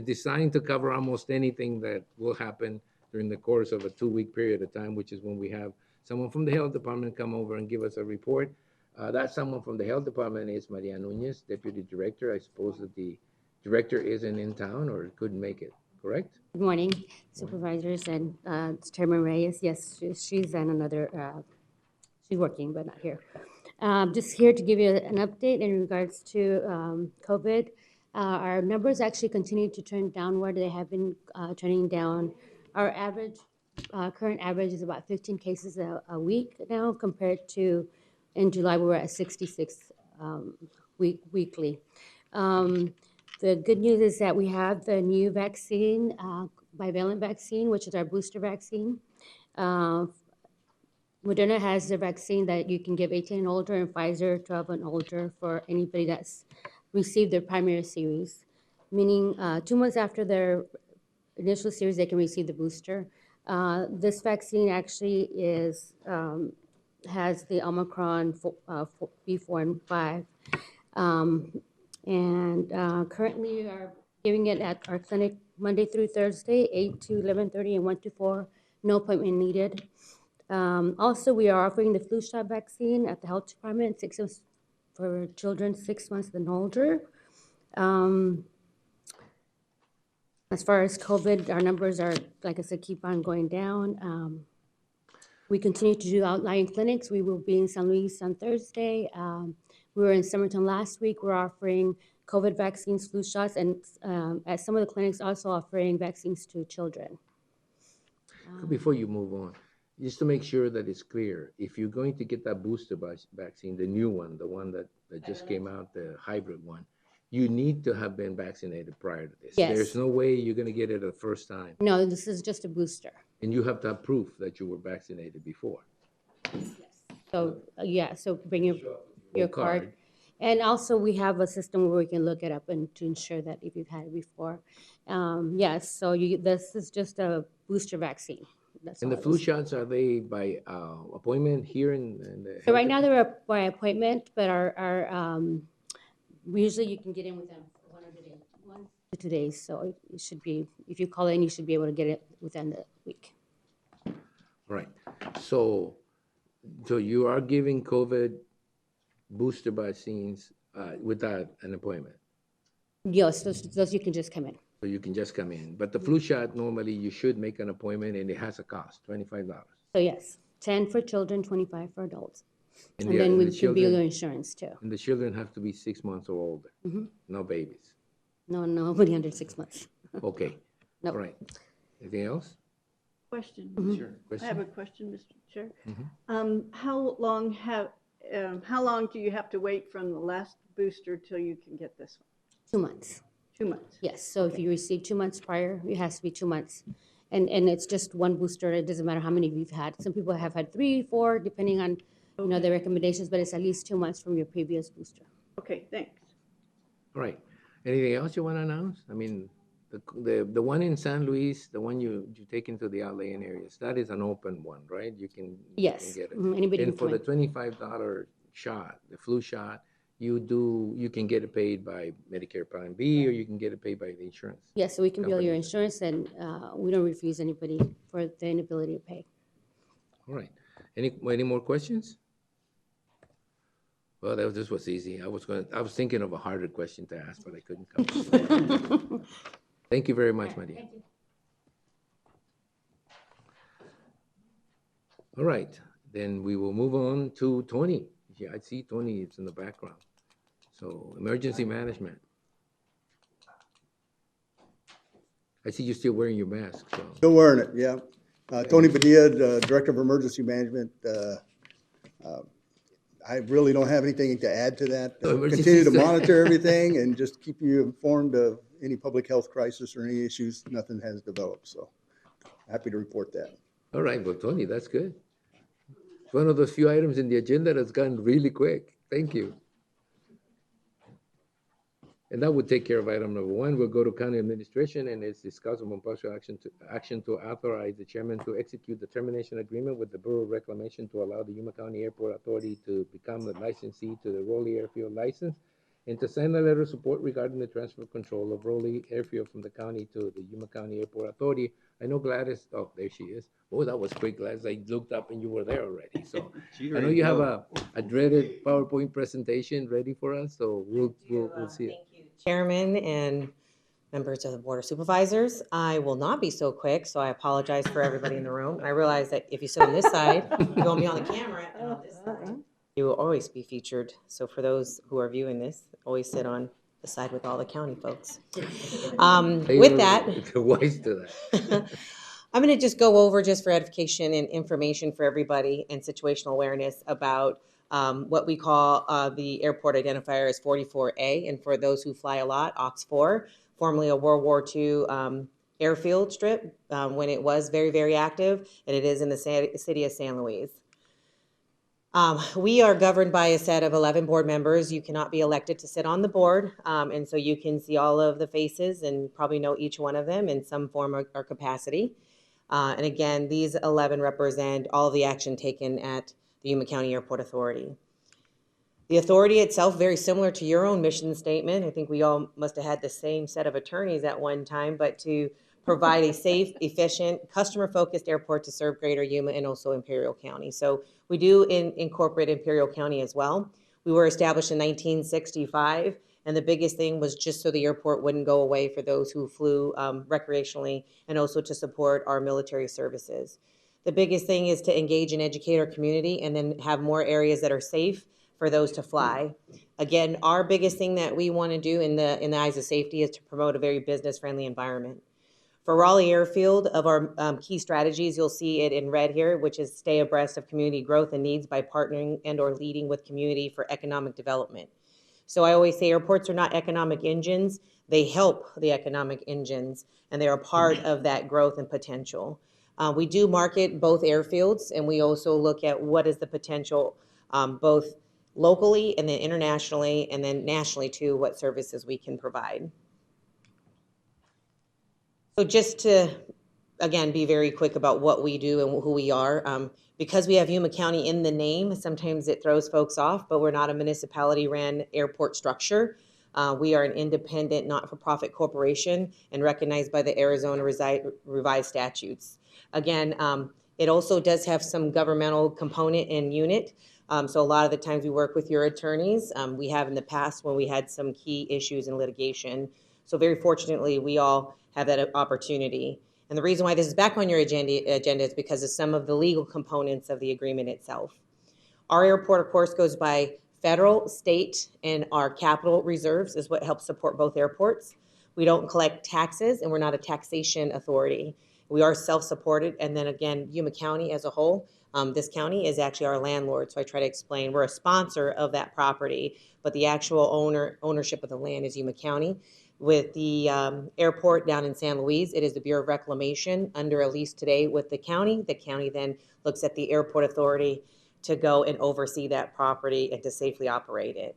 designed to cover almost anything that will happen during the course of a 2-week period of time, which is when we have someone from the health department come over and give us a report. That someone from the health department is Maria Nunez, deputy director. I suppose that the director isn't in town or couldn't make it, correct? Good morning, supervisors and Chairman Reyes. Yes, she's on another, she's working, but not here. Just here to give you an update in regards to COVID. Our numbers actually continue to trend downward. They have been trending down. Our average, current average is about 15 cases a week now, compared to in July, we were at 66 weekly. The good news is that we have the new vaccine, bivalent vaccine, which is our booster vaccine. Moderna has the vaccine that you can give 18 and older, and Pfizer 12 and older for anybody that's received their primary series, meaning 2 months after their initial series, they can receive the booster. This vaccine actually is has the Omicron B4 and 5. Currently we are giving it at our clinic Monday through Thursday, 8 to 11:30 and 1 to 4, no appointment needed. Also, we are offering the flu shot vaccine at the health department, 6 months for children 6 months and older. As far as COVID, our numbers are, like I said, keep on going down. We continue to do outlying clinics. We will be in San Luis on Thursday. We were in Somerton last week. We're offering COVID vaccines, flu shots, and at some of the clinics also offering vaccines to children. Before you move on, just to make sure that it's clear, if you're going to get that booster vaccine, the new one, the one that just came out, the hybrid one, you need to have been vaccinated prior to this. Yes. There's no way you're going to get it the first time. No, this is just a booster. And you have to have proof that you were vaccinated before. So, yeah, so bring your card. And also, we have a system where we can look it up and to ensure that if you've had it before. Yes, so this is just a booster vaccine. That's And all the it flu is. shots, are they by appointment here in the? So right now they're by appointment, but usually you can get in within 1 to 2 days. So it should be, if you call in, you should be able to get it within the week. Right. So you are giving COVID booster vaccines without an appointment? Yes, those you can just come in. So you can just come in. But the flu shot, normally you should make an appointment and it has a cost, $25. So yes, 10 for children, 25 for adults. And the- then and we the can bill your children- insurance too. And the children have to be 6 months or older, Mhm. no babies. No, nobody under 6 months. Okay. Nope. All right. Anything else? Question. Mhm. Sure. I have a question, Mr. Chair. Mhm. How long do you have to wait from the last booster till you can get this one? 2 months. 2 months. Yes, so if you receive 2 months prior, it has to be 2 months. And it's just one booster, it doesn't matter how many you've had. Some people have had 3, 4, depending on, their recommendations, but it's at least 2 months from your previous booster. Okay, thanks. All right. Anything else you want to announce? I mean, the one in San Luis, the one you take into the outlying areas, that is an open one, right? You can Yes, get it. anybody And can for come the in. $25 shot, the flu shot, you can get it paid by Medicare Part B, or you can get it paid by the insurance. Yes, so we can bill your companies. insurance, and we don't refuse anybody for the inability to pay. All right. Any more questions? Well, this was easy. I was thinking of a harder question to ask, but I couldn't come up. Thank you very much, Maria. All right, then we will move on to Tony. Yeah, I see Tony is in the background. So, emergency management. I see you're still wearing your mask, so. Still wearing it, yeah. Tony Padilla, Director of Emergency Management. I really don't have anything to add to that. Continue to monitor everything and just keep you informed of any public health crisis or any issues. Nothing has developed, so happy to report that. All right, well, Tony, that's good. It's one of those few items in the agenda that's gone really quick. Thank you. And that would take care of item number 1. We'll go to county administration, and it's discuss upon partial action to authorize the chairman to execute the termination agreement with the Bureau of Reclamation to allow the Yuma County Airport Authority to become the licensee to the Raleigh Airfield license and to send a letter of support regarding the transfer of control of Raleigh Airfield from the county to the Yuma County Airport Authority. I know Gladys, oh, there she is. Oh, that was quick, Gladys. I looked up and you were there already. So I know you have a dreaded PowerPoint presentation ready for us, so we'll see it. Chairman and members of the Board of Supervisors. I will not be so quick, so I apologize for everybody in the room. And I realize that if you sit on this side, you're going to be on the camera, and on this side, you will always be featured. So for those who are viewing this, always sit on the side with all the county folks. With that, wise to that. I'm going to just go over, just for edification and information for everybody and situational awareness about what we call the airport identifier as 44A, and for those who fly a lot, AUX 4, formerly a World War II airfield strip when it was very, very active, and it is in the city of San Luis. We are governed by a set of 11 board members. You cannot be elected to sit on the board, and so you can see all of the faces and probably know each one of them in some form or capacity. And again, these 11 represent all of the action taken at the Yuma County Airport Authority. The authority itself, very similar to your own mission statement. I think we all must have had the same set of attorneys at one time, but to provide a safe, efficient, customer-focused airport to serve Greater Yuma and also Imperial County. So we do incorporate Imperial County as well. We were established in 1965, and the biggest thing was just so the airport wouldn't go away for those who flew recreationally, and also to support our military services. The biggest thing is to engage and educate our community, and then have more areas that are safe for those to fly. Again, our biggest thing that we want to do in the eyes of safety is to promote a very business-friendly environment. For Raleigh Airfield, of our key strategies, you'll see it in red here, which is stay abreast of community growth and needs by partnering and or leading with community for economic development. So I always say airports are not economic engines, they help the economic engines, and they're a part of that growth and potential. We do market both airfields, and we also look at what is the potential both locally and then internationally, and then nationally too, what services we can provide. So just to, again, be very quick about what we do and who we are. Because we have Yuma County in the name, sometimes it throws folks off, but we're not a municipality-ran airport structure. We are an independent, not-for-profit corporation and recognized by the Arizona revised statutes. Again, it also does have some governmental component and unit. So a lot of the times we work with your attorneys. We have in the past when we had some key issues in litigation. So very fortunately, we all have that opportunity. And the reason why this is back on your agenda is because of some of the legal components of the agreement itself. Our airport, of course, goes by federal, state, and our capital reserves is what helps support both airports. We don't collect taxes, and we're not a taxation authority. We are self-supported, and then again, Yuma County as a whole, this county is actually our landlord, so I try to explain. We're a sponsor of that property, but the actual ownership of the land is Yuma County. With the airport down in San Luis, it is the Bureau of Reclamation under a lease today with the county. The county then looks at the airport authority to go and oversee that property and to safely operate it.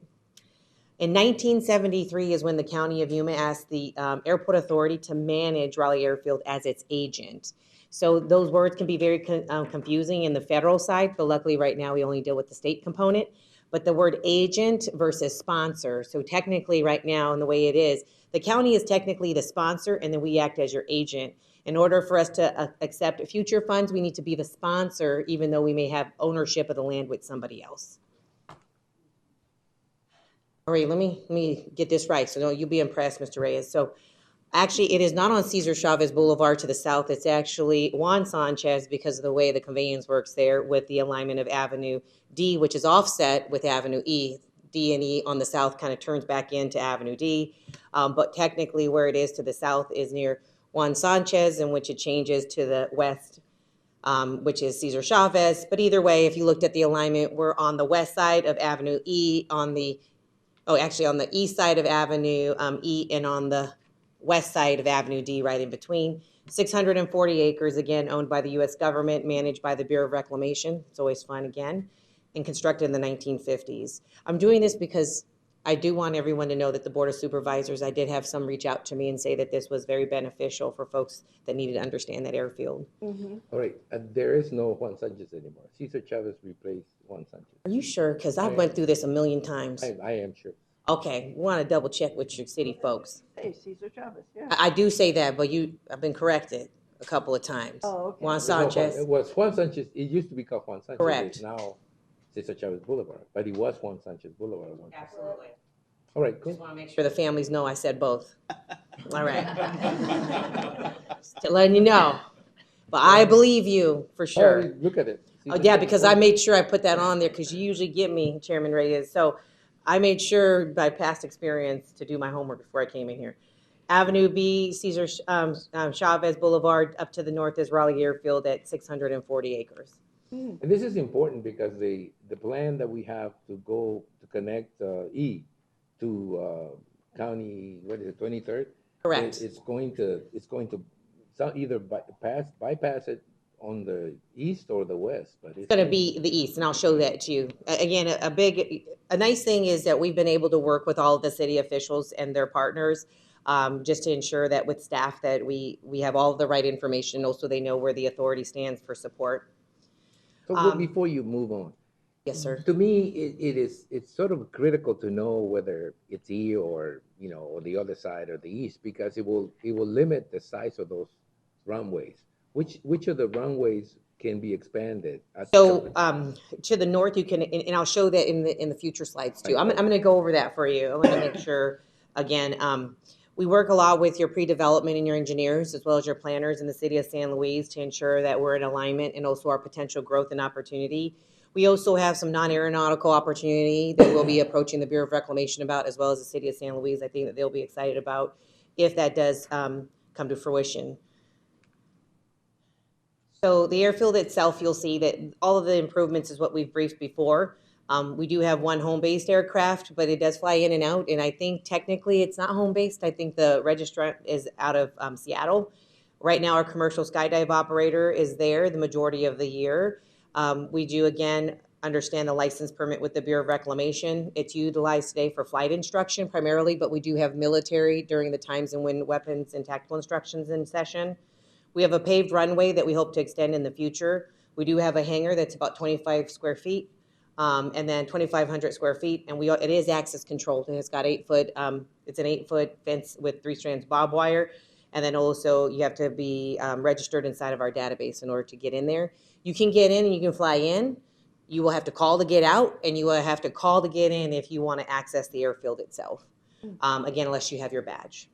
In 1973 is when the County of Yuma asked the airport authority to manage Raleigh Airfield as its agent. So those words can be very confusing in the federal side, but luckily right now we only deal with the state component. But the word agent versus sponsor, so technically right now in the way it is, the county is technically the sponsor, and then we act as your agent. In order for us to accept future funds, we need to be the sponsor, even though we may have ownership of the land with somebody else. All right, let me get this right, so you'll be impressed, Mr. Reyes. So actually, it is not on Cesar Chavez Boulevard to the south. It's actually Juan Sanchez because of the way the conveyance works there with the alignment of Avenue D, which is offset with Avenue E. D and E on the south kind of turns back into Avenue D. But technically where it is to the south is near Juan Sanchez, in which it changes to the west, which is Cesar Chavez. But either way, if you looked at the alignment, we're on the west side of Avenue E, on the east side of Avenue E, and on the west side of Avenue D, right in between. 640 acres, again, owned by the U.S. government, managed by the Bureau of Reclamation. It's always fun again. And constructed in the 1950s. I'm doing this because I do want everyone to know that the Board of Supervisors, I did have some reach out to me and say that this was very beneficial for folks that needed to understand that airfield. All right, there is no Juan Sanchez anymore. Cesar Chavez replaced Juan Sanchez. Are you sure? Because I went through this a million times. I am sure. Okay, we want to double check with your city folks. Hey, Cesar Chavez, yeah. I do say that, but I've been corrected a couple of times. Oh, okay. Juan Sanchez. It was Juan Sanchez. It used to be called Juan Sanchez. Correct. It's now Cesar Chavez Boulevard, but it was Juan Sanchez Boulevard at one time. Absolutely. All right, cool. Just want to make sure the families know I said both. All right. Just letting you know. But I believe you for sure. Oh, look at it. Oh, yeah, because I made sure I put that on there because you usually get me, Chairman Reyes. So I made sure by past experience to do my homework before I came in here. Avenue B, Cesar Chavez Boulevard, up to the north is Raleigh Airfield at 640 acres. And this is important because the plan that we have to go to connect E to county, what is it, 23rd? Correct. It's going to either bypass it on the east or the west, but It's going to be the east, and I'll show that to you. Again, a nice thing is that we've been able to work with all of the city officials and their partners just to ensure that with staff that we have all of the right information. Also, they know where the authority stands for support. So before you move on. Yes, sir. To me, it's sort of critical to know whether it's E or, or the other side or the east, because it will limit the size of those runways. Which of the runways can be expanded? So to the north, you can, and I'll show that in the future slides too. I'm going to go over that for you. I want to make sure, again, we work a lot with your pre-development and your engineers, as well as your planners in the city of San Luis, to ensure that we're in alignment and also our potential growth and opportunity. We also have some non-aeronautical opportunity that we'll be approaching the Bureau of Reclamation about, as well as the city of San Luis. I think that they'll be excited about if that does come to fruition. So the airfield itself, you'll see that all of the improvements is what we've briefed before. We do have one home-based aircraft, but it does fly in and out. And I think technically it's not home-based. I think the registrant is out of Seattle. Right now, our commercial skydive operator is there the majority of the year. We do, again, understand the license permit with the Bureau of Reclamation. It's utilized today for flight instruction primarily, but we do have military during the times and when weapons and tactical instruction's in session. We have a paved runway that we hope to extend in the future. We do have a hangar that's about 25 square feet, and then 2,500 square feet, and it is access controlled. It's got 8-foot, it's an 8-foot fence with 3 strands barbed wire, and then also you have to be registered inside of our database in order to get in there. You can get in and you can fly in. You will have to call to get out, and you will have to call to get in if you want to access the airfield itself. Again, unless you have your badge.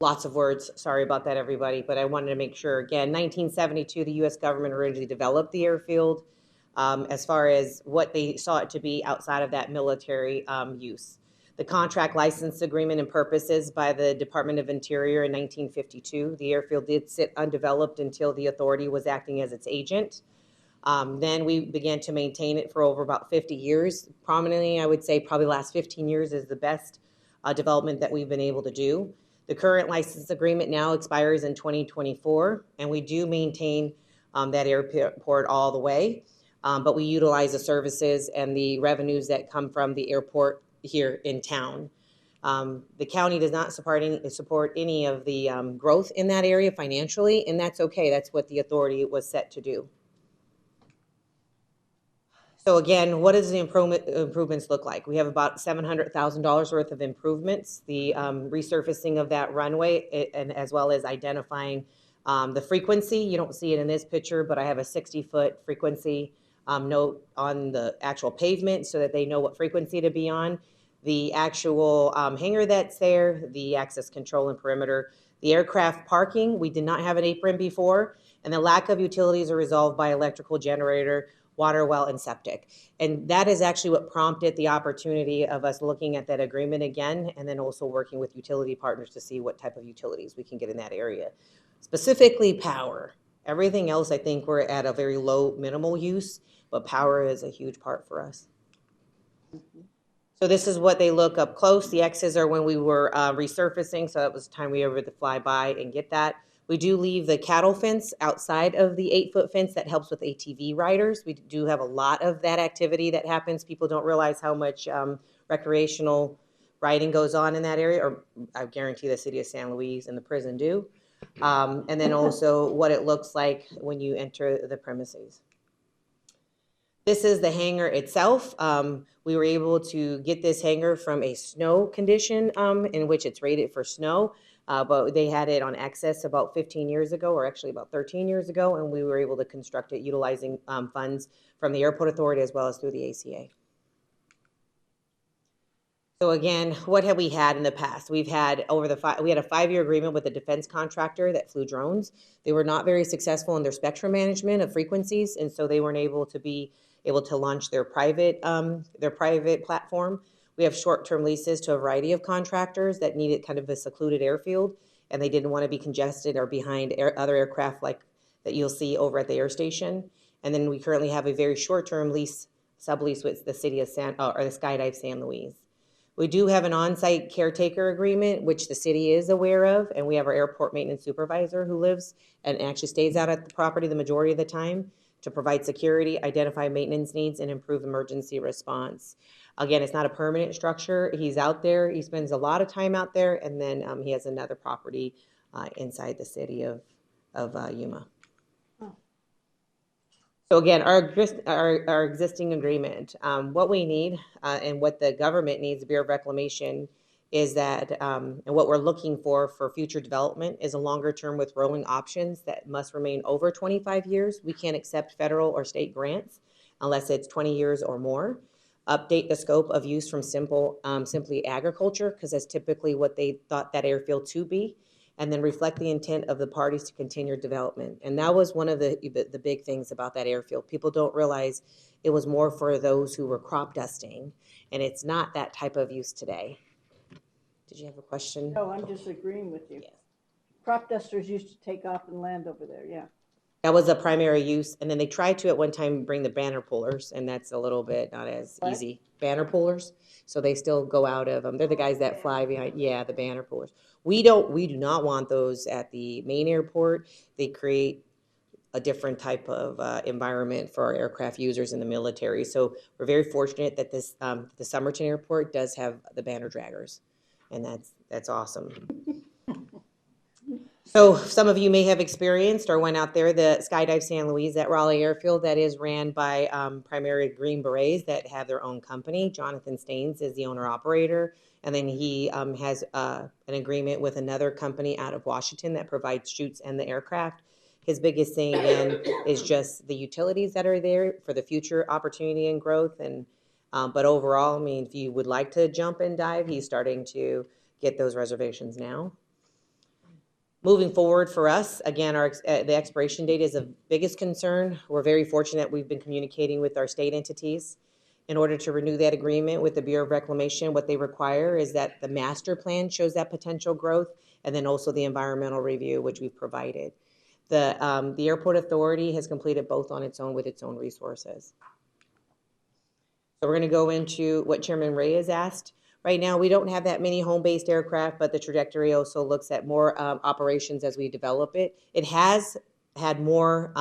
Lots of words, sorry about that, everybody, but I wanted to make sure. Again, 1972, the U.S. government originally developed the airfield as far as what they saw it to be outside of that military use. The contract license agreement and purposes by the Department of Interior in 1952. The airfield did sit undeveloped until the authority was acting as its agent. Then we began to maintain it for over about 50 years. Prominently, I would say probably the last 15 years is the best development that we've been able to do. The current license agreement now expires in 2024, and we do maintain that airport all the way, but we utilize the services and the revenues that come from the airport here in town. The county does not support any of the growth in that area financially, and that's okay. That's what the authority was set to do. So again, what does the improvements look like? We have about $700,000 worth of improvements, the resurfacing of that runway, and as well as identifying the frequency. You don't see it in this picture, but I have a 60-foot frequency note on the actual pavement so that they know what frequency to be on. The actual hangar that's there, the access control and perimeter, the aircraft parking, we did not have an apron before, and the lack of utilities are resolved by electrical generator, water well, and septic. And that is actually what prompted the opportunity of us looking at that agreement again, and then also working with utility partners to see what type of utilities we can get in that area. Specifically power. Everything else, I think we're at a very low minimal use, but power is a huge part for us. So this is what they look up close. The X's are when we were resurfacing, so that was the time we were able to fly by and get that. We do leave the cattle fence outside of the 8-foot fence that helps with ATV riders. We do have a lot of that activity that happens. People don't realize how much recreational riding goes on in that area, or I guarantee the city of San Luis and the prison do. And then also what it looks like when you enter the premises. This is the hangar itself. We were able to get this hangar from a snow condition in which it's rated for snow, but they had it on excess about 15 years ago, or actually about 13 years ago, and we were able to construct it utilizing funds from the Airport Authority as well as through the ACA. So again, what have we had in the past? We've had we had a 5-year agreement with a defense contractor that flew drones. They were not very successful in their spectrum management of frequencies, and so they weren't able to launch their private platform. We have short-term leases to a variety of contractors that needed kind of a secluded airfield, and they didn't want to be congested or behind other aircraft like that you'll see over at the air station. And then we currently have a very short-term sublease with the city of the Skydive San Luis. We do have an on-site caretaker agreement, which the city is aware of, and we have our airport maintenance supervisor who lives and actually stays out at the property the majority of the time to provide security, identify maintenance needs, and improve emergency response. Again, it's not a permanent structure. He's out there. He spends a lot of time out there, and then he has another property inside the city of Yuma. So again, our existing agreement, what we need and what the government needs, the Bureau of Reclamation, is that, and what we're looking for future development is a longer term with rolling options that must remain over 25 years. We can't accept federal or state grants unless it's 20 years or more. Update the scope of use from simply agriculture, because that's typically what they thought that airfield to be, and then reflect the intent of the parties to continue development. And that was one of the big things about that airfield. People don't realize it was more for those who were crop dusting, and it's not that type of use today. Did you have a question? No, I'm just agreeing with you. Yes. Crop dusters used to take off and land over there, yeah. That was a primary use, and then they tried to at one time bring the banner pullers, and that's a little bit not as easy. Banner pullers, so they still go out of them. They're the guys that fly behind, the banner pullers. We do not want those at the main airport. They create a different type of environment for our aircraft users in the military. So we're very fortunate that this the Somerton Airport does have the banner draggers, and that's awesome. So some of you may have experienced or went out there, the Skydive San Luis at Raleigh Airfield that is ran by primarily Green Berets that have their own company. Jonathan Staines is the owner-operator, and then he has an agreement with another company out of Washington that provides chutes and the aircraft. His biggest thing, again, is just the utilities that are there for the future opportunity and growth. And but overall, I mean, if you would like to jump and dive, he's starting to get those reservations now. Moving forward for us, again, the expiration date is of biggest concern. We're very fortunate we've been communicating with our state entities. In order to renew that agreement with the Bureau of Reclamation, what they require is that the master plan shows that potential growth, and then also the environmental review, which we've provided. The Airport Authority has completed both on its own with its own resources. So we're going to go into what Chairman Ray has asked. Right now, we don't have that many home-based aircraft, but the trajectory also looks at more operations as we develop it. It has had more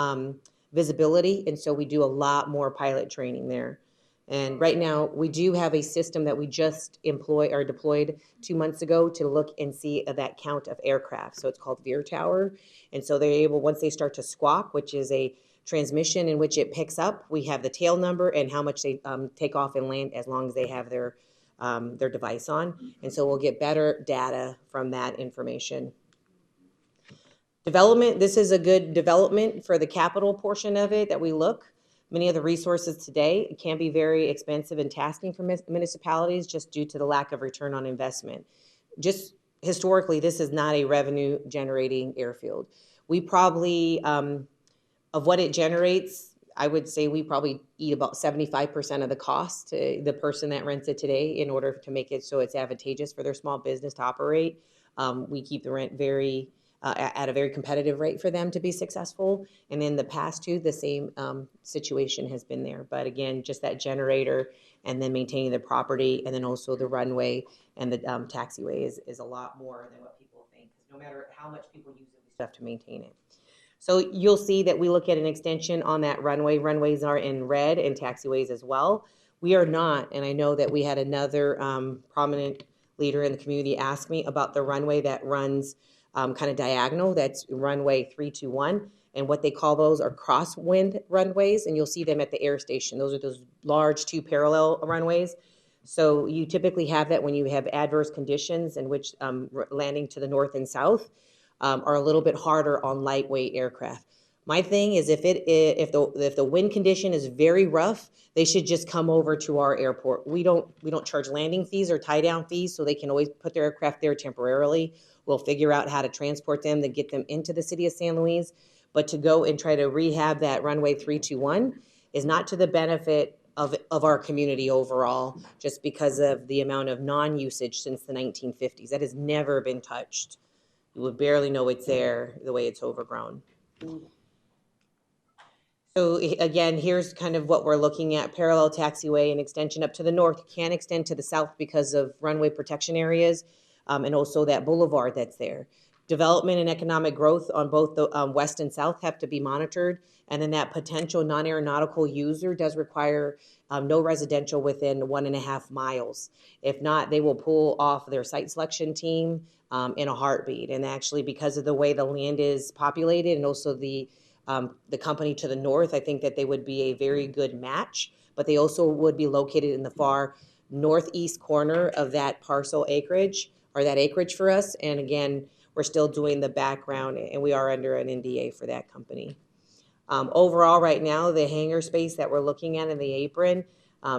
visibility, and so we do a lot more pilot training there. And right now, we do have a system that we just deployed 2 months ago to look and see that count of aircraft. So it's called Veer Tower. And so they're able, once they start to squawk, which is a transmission in which it picks up, we have the tail number and how much they take off and land as long as they have their device on. And so we'll get better data from that information. Development, this is a good development for the capital portion of it that we look. Many of the resources today can be very expensive and tasking for municipalities just due to the lack of return on investment. Just historically, this is not a revenue generating airfield. We probably, of what it generates, I would say we probably eat about 75% of the cost to the person that rents it today in order to make it so it's advantageous for their small business to operate. We keep the rent very at a very competitive rate for them to be successful. And in the past too, the same situation has been there. But again, just that generator and then maintaining the property and then also the runway and the taxiway is a lot more than what people think. No matter how much people use it, we still have to maintain it. So you'll see that we look at an extension on that runway. Runways are in red and taxiways as well. We are not, and I know that we had another prominent leader in the community ask me about the runway that runs kind of diagonal. That's runway 321. And what they call those are crosswind runways, and you'll see them at the air station. Those are those large 2 parallel runways. So you typically have that when you have adverse conditions in which landing to the north and south are a little bit harder on lightweight aircraft. My thing is if the wind condition is very rough, they should just come over to our airport. We don't charge landing fees or tie down fees, so they can always put their aircraft there temporarily. We'll figure out how to transport them to get them into the city of San Luis. But to go and try to rehab that runway 321 is not to the benefit of our community overall, just because of the amount of non-usage since the 1950s. That has never been touched. You would barely know it's there the way it's overgrown. So again, here's kind of what we're looking at. Parallel taxiway and extension up to the north can extend to the south because of runway protection areas and also that boulevard that's there. Development and economic growth on both the west and south have to be monitored. And then that potential non-aeronautical user does require no residential within 1.5 miles. If not, they will pull off their site selection team in a heartbeat. And actually, because of the way the land is populated and also the company to the north, I think that they would be a very good match, but they also would be located in the far northeast corner of that parcel acreage, or that acreage for us. And again, we're still doing the background, and we are under an NDA for that company. Overall, right now, the hangar space that we're looking at in the apron,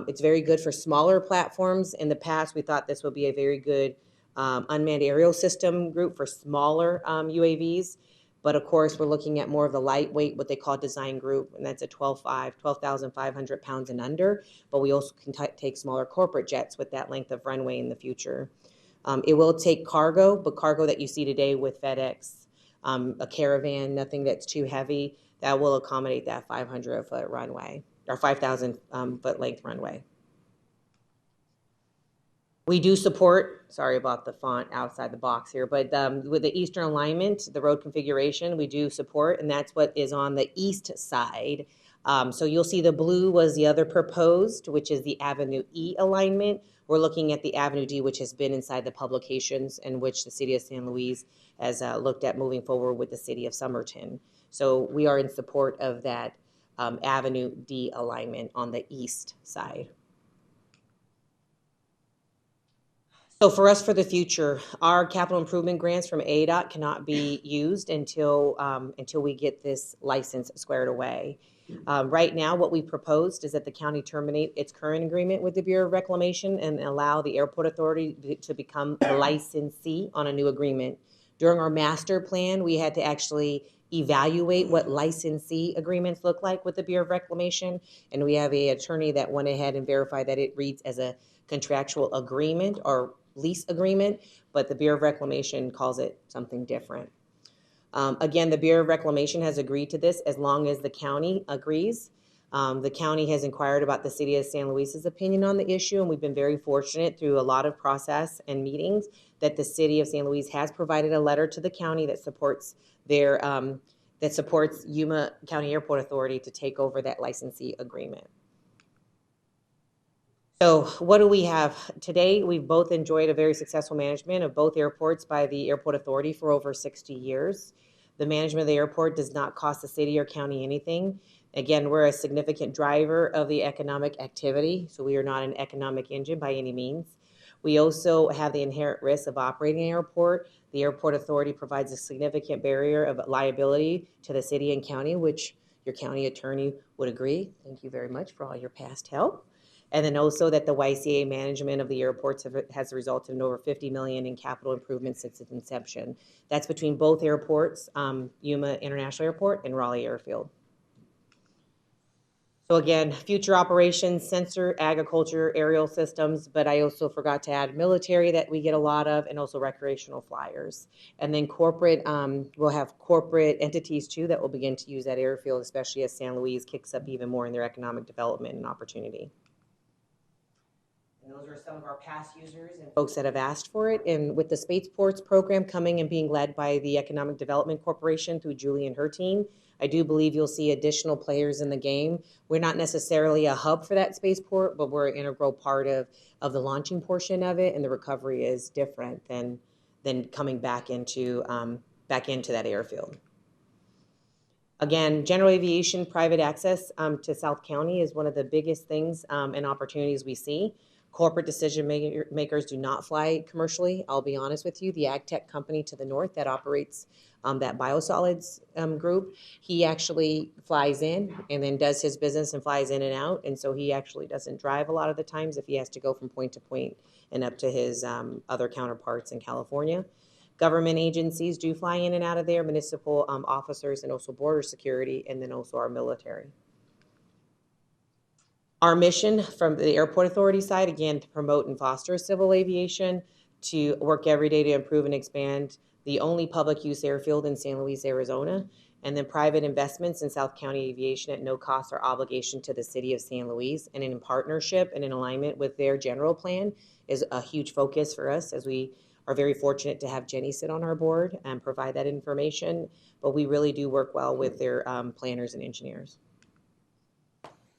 it's very good for smaller platforms. In the past, we thought this would be a very good unmanned aerial system group for smaller UAVs. But of course, we're looking at more of the lightweight, what they call design group, and that's a 12,500 pounds and under. But we also can take smaller corporate jets with that length of runway in the future. It will take cargo, but cargo that you see today with FedEx, a Caravan, nothing that's too heavy, that will accommodate that 500-foot runway, or 5,000-foot length runway. We do support, sorry about the font outside the box here, but with the eastern alignment, the road configuration, we do support, and that's what is on the east side. So you'll see the blue was the other proposed, which is the Avenue E alignment. We're looking at the Avenue D, which has been inside the publications and which the city of San Luis has looked at moving forward with the city of Somerton. So we are in support of that Avenue D alignment on the east side. So for us, for the future, our capital improvement grants from ADOT cannot be used until we get this license squared away. Right now, what we proposed is that the county terminate its current agreement with the Bureau of Reclamation and allow the airport authority to become a licensee on a new agreement. During our master plan, we had to actually evaluate what licensee agreements look like with the Bureau of Reclamation, and we have an attorney that went ahead and verified that it reads as a contractual agreement or lease agreement, but the Bureau of Reclamation calls it something different. Again, the Bureau of Reclamation has agreed to this as long as the county agrees. The county has inquired about the city of San Luis's opinion on the issue, and we've been very fortunate through a lot of process and meetings that the city of San Luis has provided a letter to the county that supports their Yuma County Airport Authority to take over that licensee agreement. So what do we have today? We've both enjoyed a very successful management of both airports by the Airport Authority for over 60 years. The management of the airport does not cost the city or county anything. Again, we're a significant driver of the economic activity, so we are not an economic engine by any means. We also have the inherent risk of operating an airport. The Airport Authority provides a significant barrier of liability to the city and county, which your county attorney would agree. Thank you very much for all your past help. And then also that the YCA management of the airports has resulted in over $50 million in capital improvements since its inception. That's between both airports, Yuma International Airport and Raleigh Airfield. So again, future operations, sensor, agriculture, aerial systems, but I also forgot to add military that we get a lot of, and also recreational flyers. And then corporate, we'll have corporate entities too that will begin to use that airfield, especially as San Luis kicks up even more in their economic development and opportunity. And those are some of our past users and folks that have asked for it. And with the Spaceports program coming and being led by the Economic Development Corporation through Julie and her team, I do believe you'll see additional players in the game. We're not necessarily a hub for that spaceport, but we're an integral part of the launching portion of it, and the recovery is different than then coming back into that airfield. Again, general aviation private access to South County is one of the biggest things and opportunities we see. Corporate decision makers do not fly commercially. I'll be honest with you, the ag tech company to the north that operates that biosolids group, he actually flies in and then does his business and flies in and out. And so he actually doesn't drive a lot of the times if he has to go from point to point and up to his other counterparts in California. Government agencies do fly in and out of there, municipal officers, and also border security, and then also our military. Our mission from the Airport Authority side, again, to promote and foster civil aviation, to work every day to improve and expand the only public use airfield in San Luis, Arizona, and then private investments in South County aviation at no cost or obligation to the city of San Luis, and in partnership and in alignment with their general plan is a huge focus for us, as we are very fortunate to have Jenny sit on our board and provide that information, but we really do work well with their planners and engineers.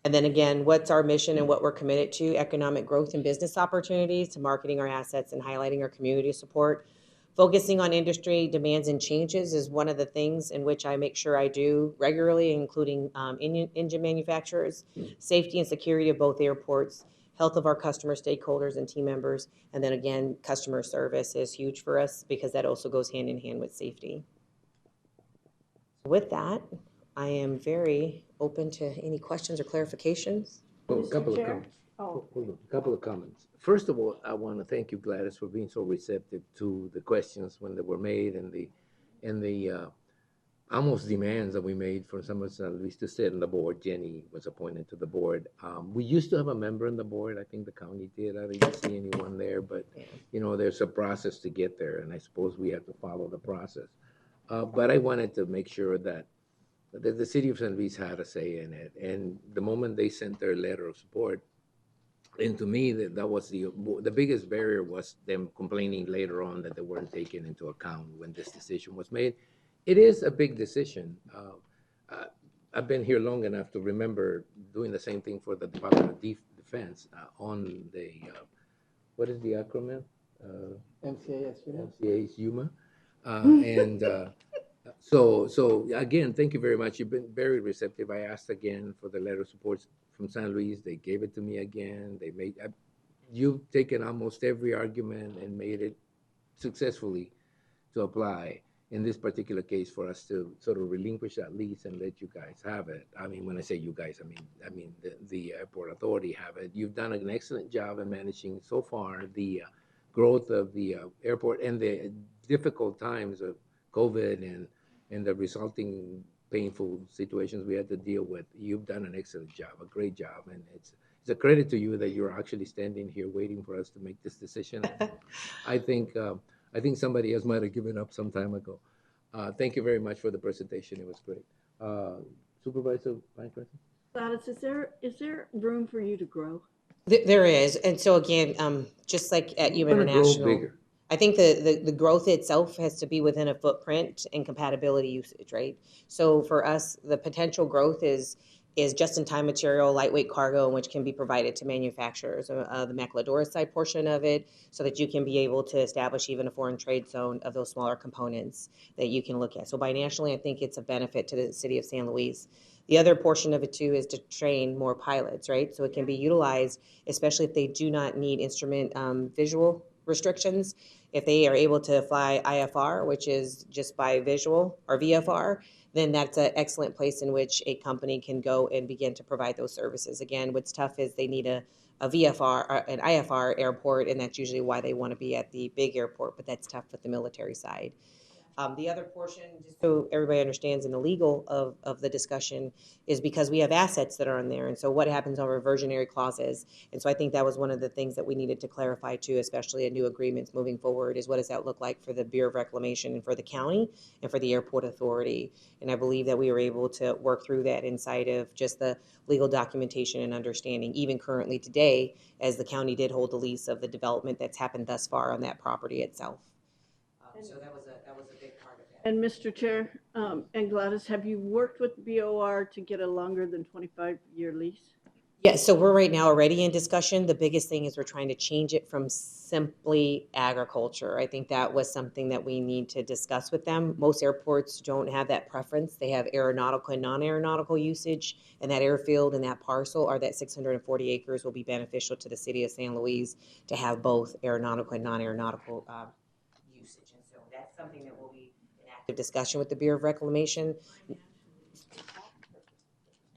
And then again, what's our mission and what we're committed to? Economic growth and business opportunities, to marketing our assets and highlighting our community support. Focusing on industry demands and changes is one of the things in which I make sure I do regularly, including engine manufacturers, safety and security of both airports, health of our customer stakeholders and team members, and then again, customer service is huge for us because that also goes hand in hand with safety. With that, I am very open to any questions or clarifications. Oh, a couple of comments. Hold on, a couple of comments. First of all, I want to thank you, Gladys, for being so receptive to the questions when they were made and the almost demands that we made for some of us, at least, to sit on the board. Jenny was appointed to the board. We used to have a member on the board. I think the county did. I didn't see anyone there, but you know, there's a process to get there, and I suppose we have to follow the process. But I wanted to make sure that the city of San Luis had a say in it, and the moment they sent their letter of support, and to me, that was the biggest barrier was them complaining later on that they weren't taken into account when this decision was made. It is a big decision. I've been here long enough to remember doing the same thing for the Department of Defense on the, what is the acronym? MCA's UMA. So again, thank you very much. You've been very receptive. I asked again for the letter of support from San Luis. They gave it to me again. You've taken almost every argument and made it successfully to apply in this particular case for us to sort of relinquish that lease and let you guys have it. I mean, when I say you guys, I mean the Airport Authority have it. You've done an excellent job in managing so far the growth of the airport and the difficult times of COVID and the resulting painful situations we had to deal with. You've done an excellent job, a great job, and it's a credit to you that you're actually standing here waiting for us to make this decision. I think somebody else might have given up some time ago. Thank you very much for the presentation. It was great. Supervisor Pinecrest? Gladys, is there room for you to grow? There is, and so again, just like at UM International, I think the growth itself has to be within a footprint and compatibility usage, right? So for us, the potential growth is just-in-time material, lightweight cargo, which can be provided to manufacturers, the maquiladora side portion of it, so that you can be able to establish even a foreign trade zone of those smaller components that you can look at. So binationally, I think it's a benefit to the city of San Luis. The other portion of it too is to train more pilots, right? So it can be utilized, especially if they do not need instrument visual restrictions. If they are able to fly IFR, which is just by visual, or VFR, then that's an excellent place in which a company can go and begin to provide those services. Again, what's tough is they need a VFR, or an IFR airport, and that's usually why they want to be at the big airport, but that's tough with the military side. The other portion, just so everybody understands in the legal of the discussion, is because we have assets that are in there. And so what happens on reversionary clauses? And so I think that was one of the things that we needed to clarify too, especially in new agreements moving forward, is what does that look like for the Bureau of Reclamation and for the county and for the Airport Authority? And I believe that we were able to work through that inside of just the legal documentation and understanding, even currently today, as the county did hold the lease of the development that's happened thus far on that property itself. So that was a big part of that. And Mr. Chair, and Gladys, have you worked with BOR to get a longer than 25-year lease? Yeah, so we're right now already in discussion. The biggest thing is we're trying to change it from simply agriculture. I think that was something that we need to discuss with them. Most airports don't have that preference. They have aeronautical and non-aeronautical usage, and that airfield and that parcel, or that 640 acres, will be beneficial to the city of San Luis to have both aeronautical and non-aeronautical usage. And so that's something that will be in active discussion with the Bureau of Reclamation.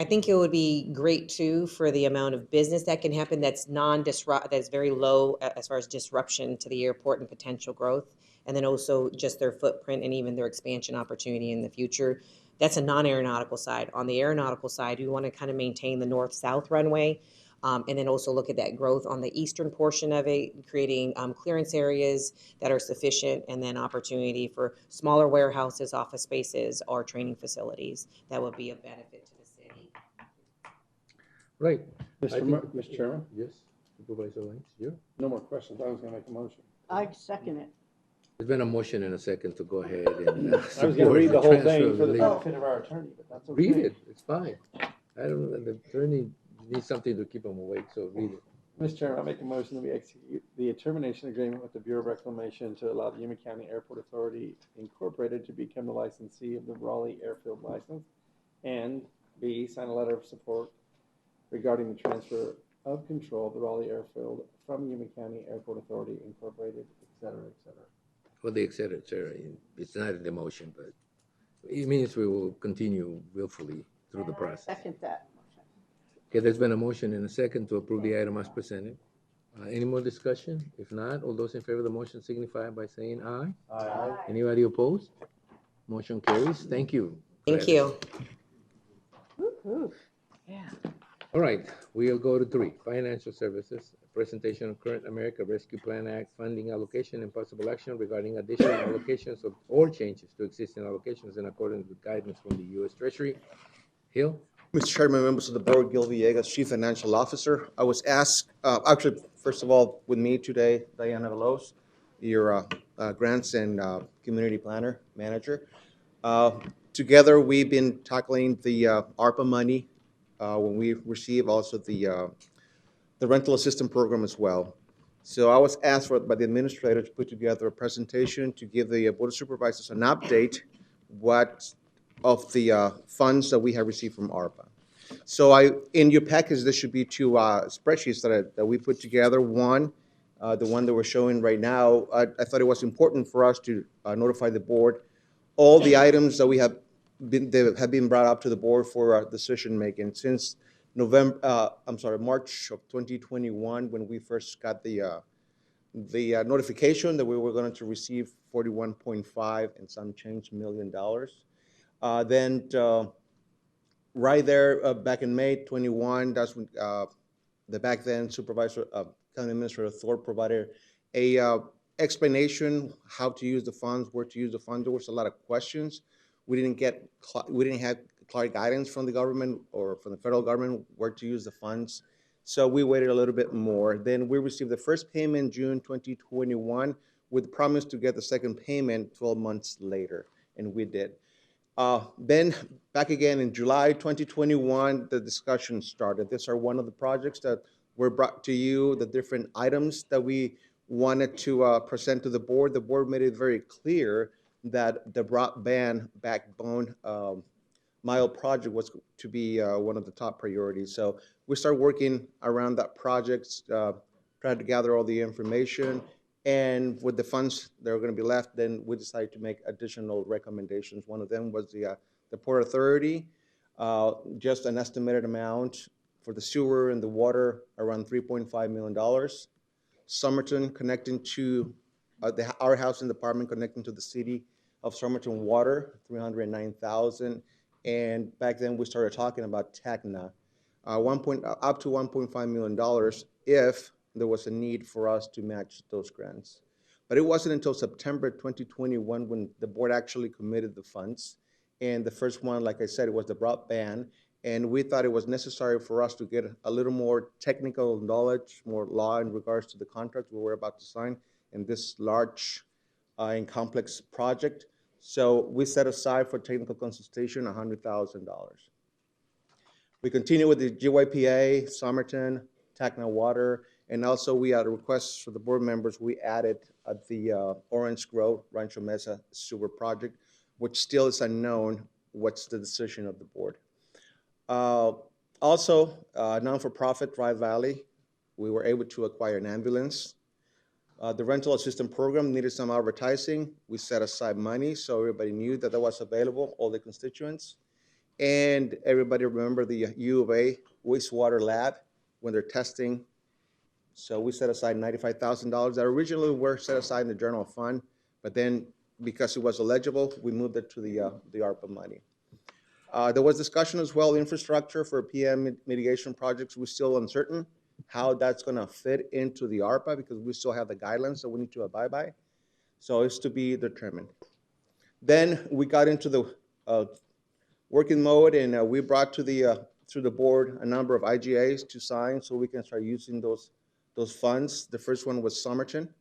I think it would be great too for the amount of business that can happen that's non-disrupt, that's very low as far as disruption to the airport and potential growth. And then also just their footprint and even their expansion opportunity in the future. That's a non-aeronautical side. On the aeronautical side, we want to kind of maintain the north-south runway. And then also look at that growth on the eastern portion of it, creating clearance areas that are sufficient, and then opportunity for smaller warehouses, office spaces, or training facilities that would be of benefit to the city. Right. Mr. Chairman? Yes, Supervisor Lynch, you? No more questions. I was gonna make a motion. I second it. There's been a motion and a second to go ahead and I was gonna support read the whole transfer thing of for the leave. benefit of our attorney, but that's okay. Read it, it's fine. I don't know, the attorney needs something to keep him awake, so read it. Mr. Chairman, I make a motion that we execute the termination agreement with the Bureau of Reclamation to allow the Yuma County Airport Authority Incorporated to become the licensee of the Raleigh Airfield license, and B, sign a letter of support regarding the transfer of control of the Raleigh Airfield from Yuma County Airport Authority Incorporated, et cetera, et cetera. For the et cetera, it's not in the motion, but it means we will continue willfully through the process. Second that. Okay, there's been a motion and a second to approve the item as presented. Any more discussion? If not, all those in favor of the motion signify by saying aye. Aye. Anybody opposed? Motion carries. Thank you. Thank you. Yeah. All right, we'll go to 3, financial services, presentation of current America Rescue Plan Act funding allocation and possible action regarding additional allocations of or changes to existing allocations in accordance with guidance from the U.S. Treasury. Hill? Mr. Chairman, members of the board, Gil Villegas, Chief Financial Officer. I was asked, actually, first of all, with me today, Diana Veloz, your grants and community planner manager. Together, we've been tackling the ARPA money when we receive also the rental assistance program as well. So I was asked by the administrator to put together a presentation to give the Board of Supervisors an update of the funds that we have received from ARPA. So in your package, there should be 2 spreadsheets that we put together. One, the one that we're showing right now, I thought it was important for us to notify the board all the items that have been brought up to the board for decision making since March of 2021, when we first got the notification that we were going to receive $41.5 and some change million. Then right there, back in May 21, that's when the back then supervisor, County Administrator Thorpe provided a explanation how to use the funds, where to use the funds. There was a lot of questions. We didn't have clear guidance from the government or from the federal government where to use the funds. So we waited a little bit more. Then we received the first payment June 2021 with the promise to get the second payment 12 months later, and we did. Then back again in July 2021, the discussion started. These are one of the projects that were brought to you, the different items that we wanted to present to the board. The board made it very clear that the broadband backbone mile project was to be one of the top priorities. So we started working around that project, tried to gather all the information, and with the funds that are going to be left, then we decided to make additional recommendations. One of them was the Port Authority, just an estimated amount for the sewer and the water, around $3.5 million. Somerton connecting to our housing department connecting to the city of Somerton water, $309,000. And back then we started talking about TACNA, up to $1.5 million if there was a need for us to match those grants. But it wasn't until September 2021 when the board actually committed the funds. And the first one, like I said, it was the broadband. And we thought it was necessary for us to get a little more technical knowledge, more law in regards to the contract we were about to sign in this large and complex project. So we set aside for technical consultation $100,000. We continue with the GYPA, Somerton, Tacna Water, and also we had a request for the board members. We added the Orange Grove Rancho Mesa sewer project, which still is unknown what's the decision of the board. Also, non-for-profit Drive Valley, we were able to acquire an ambulance. The rental assistance program needed some advertising. We set aside money so everybody knew that that was available, all the constituents. And everybody remember the U of A wastewater lab when they're testing. So we set aside $95,000 that originally were set aside in the general fund, but then because it was eligible, we moved it to the ARPA money. There was discussion as well, infrastructure for PM mitigation projects. We're still uncertain how that's going to fit into the ARPA because we still have the guidelines that we need to abide by. So it's to be determined. Then we got into the working mode, and we brought to the board a number of IGAs to sign so we can start using those funds. The first one was Somerton,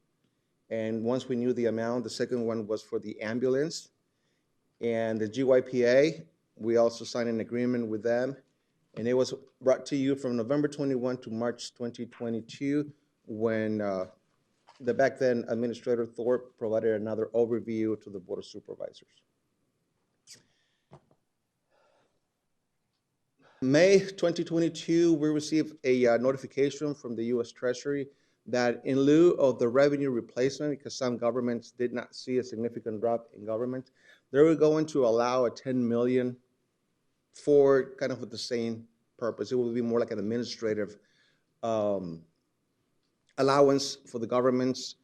and once we knew the amount, the second one was for the ambulance. And the GYPA, we also signed an agreement with them, and it was brought to you from November 21 to March 2022 when the back then Administrator Thorpe provided another overview to the Board of Supervisors. May 2022, we received a notification from the U.S. Treasury that in lieu of the revenue replacement, because some governments did not see a significant drop in government, they were going to allow a $10 million for kind of the same purpose. It will be more like an administrative allowance for the governments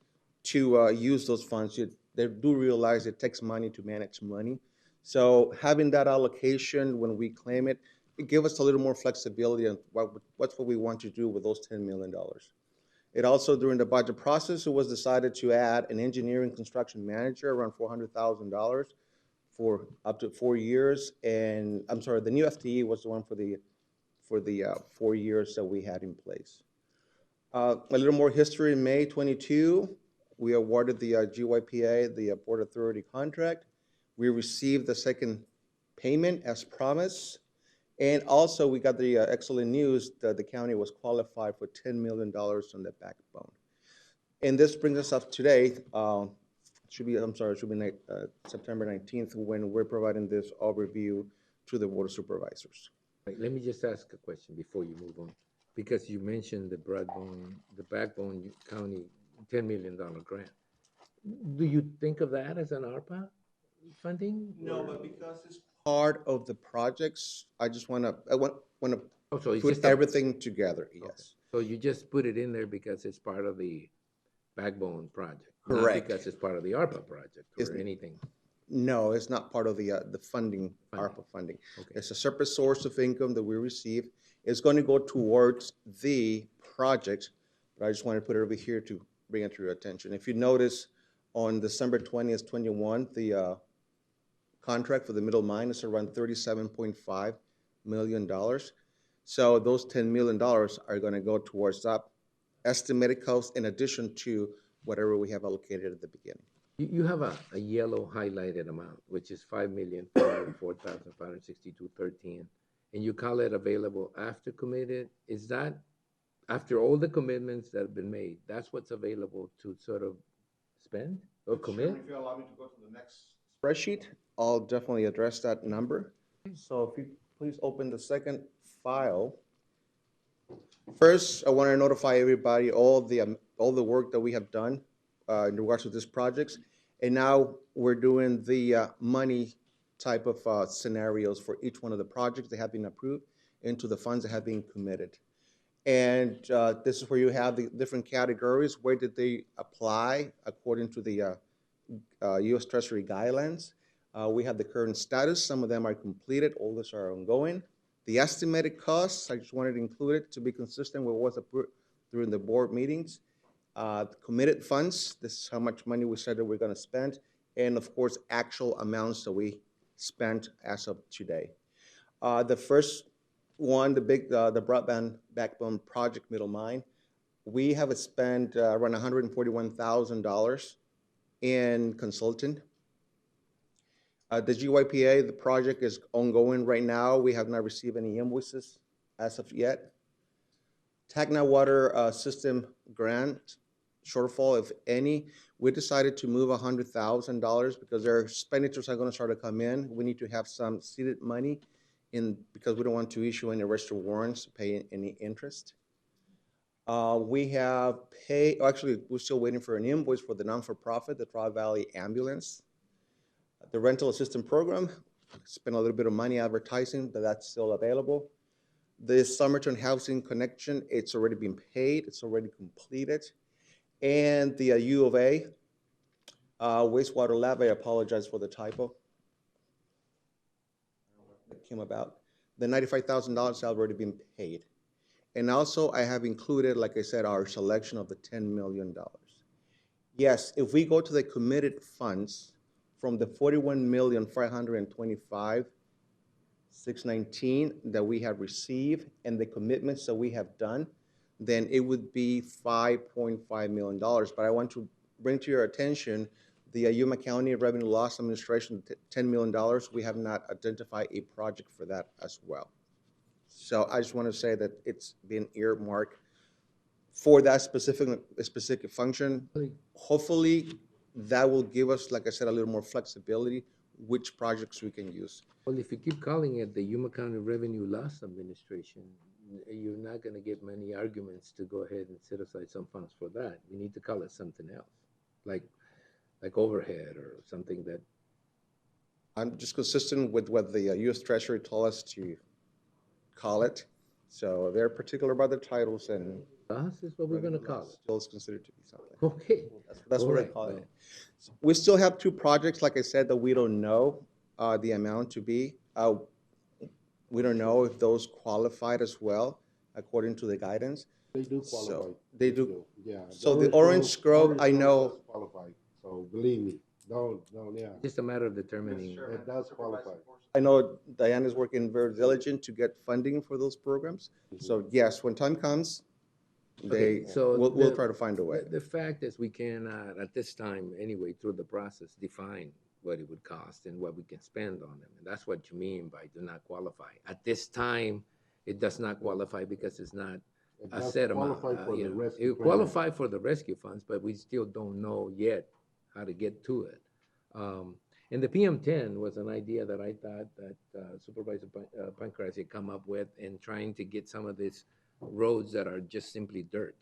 to use those funds. They do realize it takes money to manage money. So having that allocation when we claim it, it gives us a little more flexibility on what's what we want to do with those $10 million. It also, during the budget process, it was decided to add an engineering construction manager around $400,000 for up to 4 years. And I'm sorry, the new FTE was the one for the 4 years that we had in place. A little more history. In May 22, we awarded the GYPA the Port Authority contract. We received the second payment as promised. And also, we got the excellent news that the county was qualified for $10 million on the backbone. And this brings us up today. Should be September 19th when we're providing this overview to the Board of Supervisors. Right, let me just ask a question before you move on, because you mentioned the Backbone County $10 million grant. Do you think of that as an ARPA funding? No, but because it's part of the projects, I want to put everything together. Yes. Okay. So you just put it in there because it's part of the Backbone project, correct? Not because it's part of the ARPA project or anything. No, it's not part of the funding, ARPA funding. Okay. It's a separate source of income that we receive. It's going to go towards the project, but I just want to put it over here to bring it to your attention. If you notice, on December 20th, 21, the contract for the middle mine is around $37.5 million. So those $10 million are going to go towards that estimated cost in addition to whatever we have allocated at the beginning. You have a yellow highlighted amount, which is $5,404,562.13, and you call it available after committed. Is that after all the commitments that have been made? That's what's available to sort of spend or commit? If you allow me to go to the next spreadsheet, I'll definitely address that number. So if you please open the second file. First, I want to notify everybody all the work that we have done in regards to these projects. And now we're doing the money type of scenarios for each one of the projects that have been approved into the funds that have been committed. And this is where you have the different categories. Where did they apply according to the U.S. Treasury guidelines? We have the current status. Some of them are completed. Others are ongoing. The estimated costs, I just wanted to include it to be consistent with what's approved during the board meetings. Committed funds, this is how much money we said that we're going to spend. And of course, actual amounts that we spent as of today. The first one, the broadband backbone project middle mine, we have spent around $141,000 in consulting. The GYPA, the project is ongoing right now. We have not received any invoices as of yet. Tacna Water System grant shortfall, if any, we decided to move $100,000 because their expenditures are going to start to come in. We need to have some seeded money in because we don't want to issue any registered warrants to pay any interest. We have actually, we're still waiting for an invoice for the non-for-profit, the Tri Valley Ambulance. The rental assistance program, spent a little bit of money advertising, but that's still available. The Somerton Housing Connection, it's already been paid, it's already completed. And the U of A wastewater lab, I apologize for the typo that came about. The $95,000 has already been paid. And also I have included, like I said, our selection of the $10 million. Yes, if we go to the committed funds from the $41,525,619 that we have received and the commitments that we have done, then it would be $5.5 million. But I want to bring to your attention the Yuma County Revenue Loss Administration, $10 million. We have not identified a project for that as well. So I just want to say that it's been earmarked for that specific function. Hopefully, that will give us, like I said, a little more flexibility, which projects we can use. Well, if you keep calling it the Yuma County Revenue Loss Administration, you're not going to get many arguments to go ahead and set aside some funds for that. We need to call it something else, like overhead or something that. I'm just consistent with what the U.S. Treasury told us to call it. So they're particular about the titles, and Loss is what we're going to call it. Still is considered to be something. Okay. That's what I call it. We still have two projects, like I said, that we don't know the amount to be. We don't know if those qualified as well, according to the guidance. They do qualify. So they do. Yeah. So the Orange Grove, I know. does qualify. So believe me, don't, yeah. Just a matter of determining. It does qualify. I know Diane is working very diligent to get funding for those programs. So yes, when time comes, Okay, so we'll try to find a way. The fact is we cannot, at this time anyway, through the process, define what it would cost and what we can spend on them. And that's what you mean by do not qualify. At this time, it does not qualify because it's not a set amount. It would qualify for the rescue funds, but we still don't know yet how to get to it. And the PM10 was an idea that I thought that Supervisor Pancras had come up with in trying to get some of these roads that are just simply dirt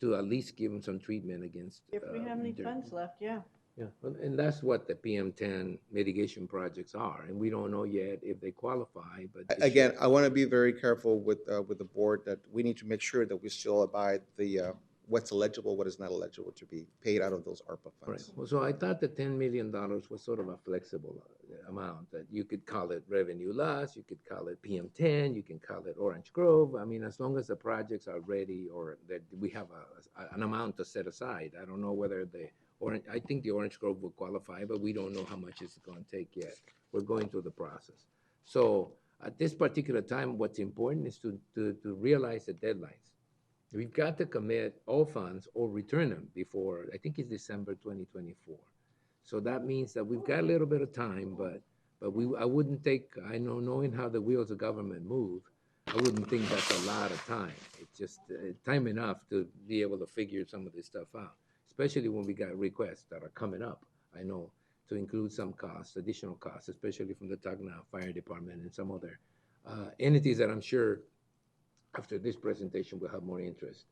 to at least give them some treatment against If we have any dirt. funds left, yeah. Yeah, and that's what the PM10 mitigation projects are, and we don't know yet if they qualify, but. Again, I want to be very careful with the board that we need to make sure that we still abide the what's eligible, what is not eligible to be paid out of those ARPA Right, funds. well, so I thought the $10 million was sort of a flexible amount, that you could call it revenue loss, you could call it PM10, you can call it Orange Grove. I mean, as long as the projects are ready or that we have an amount to set aside. I don't know whether I think the Orange Grove will qualify, but we don't know how much it's going to take yet. We're going through the process. So at this particular time, what's important is to realize the deadlines. We've got to commit all funds or return them before, I think it's December 2024. So that means that we've got a little bit of time, but I wouldn't take, knowing how the wheels of government move, I wouldn't think that's a lot of time. It's just time enough to be able to figure some of this stuff out, especially when we got requests that are coming up, I know, to include some costs, additional costs, especially from the Tacna Fire Department and some other entities that I'm sure after this presentation we'll have more interest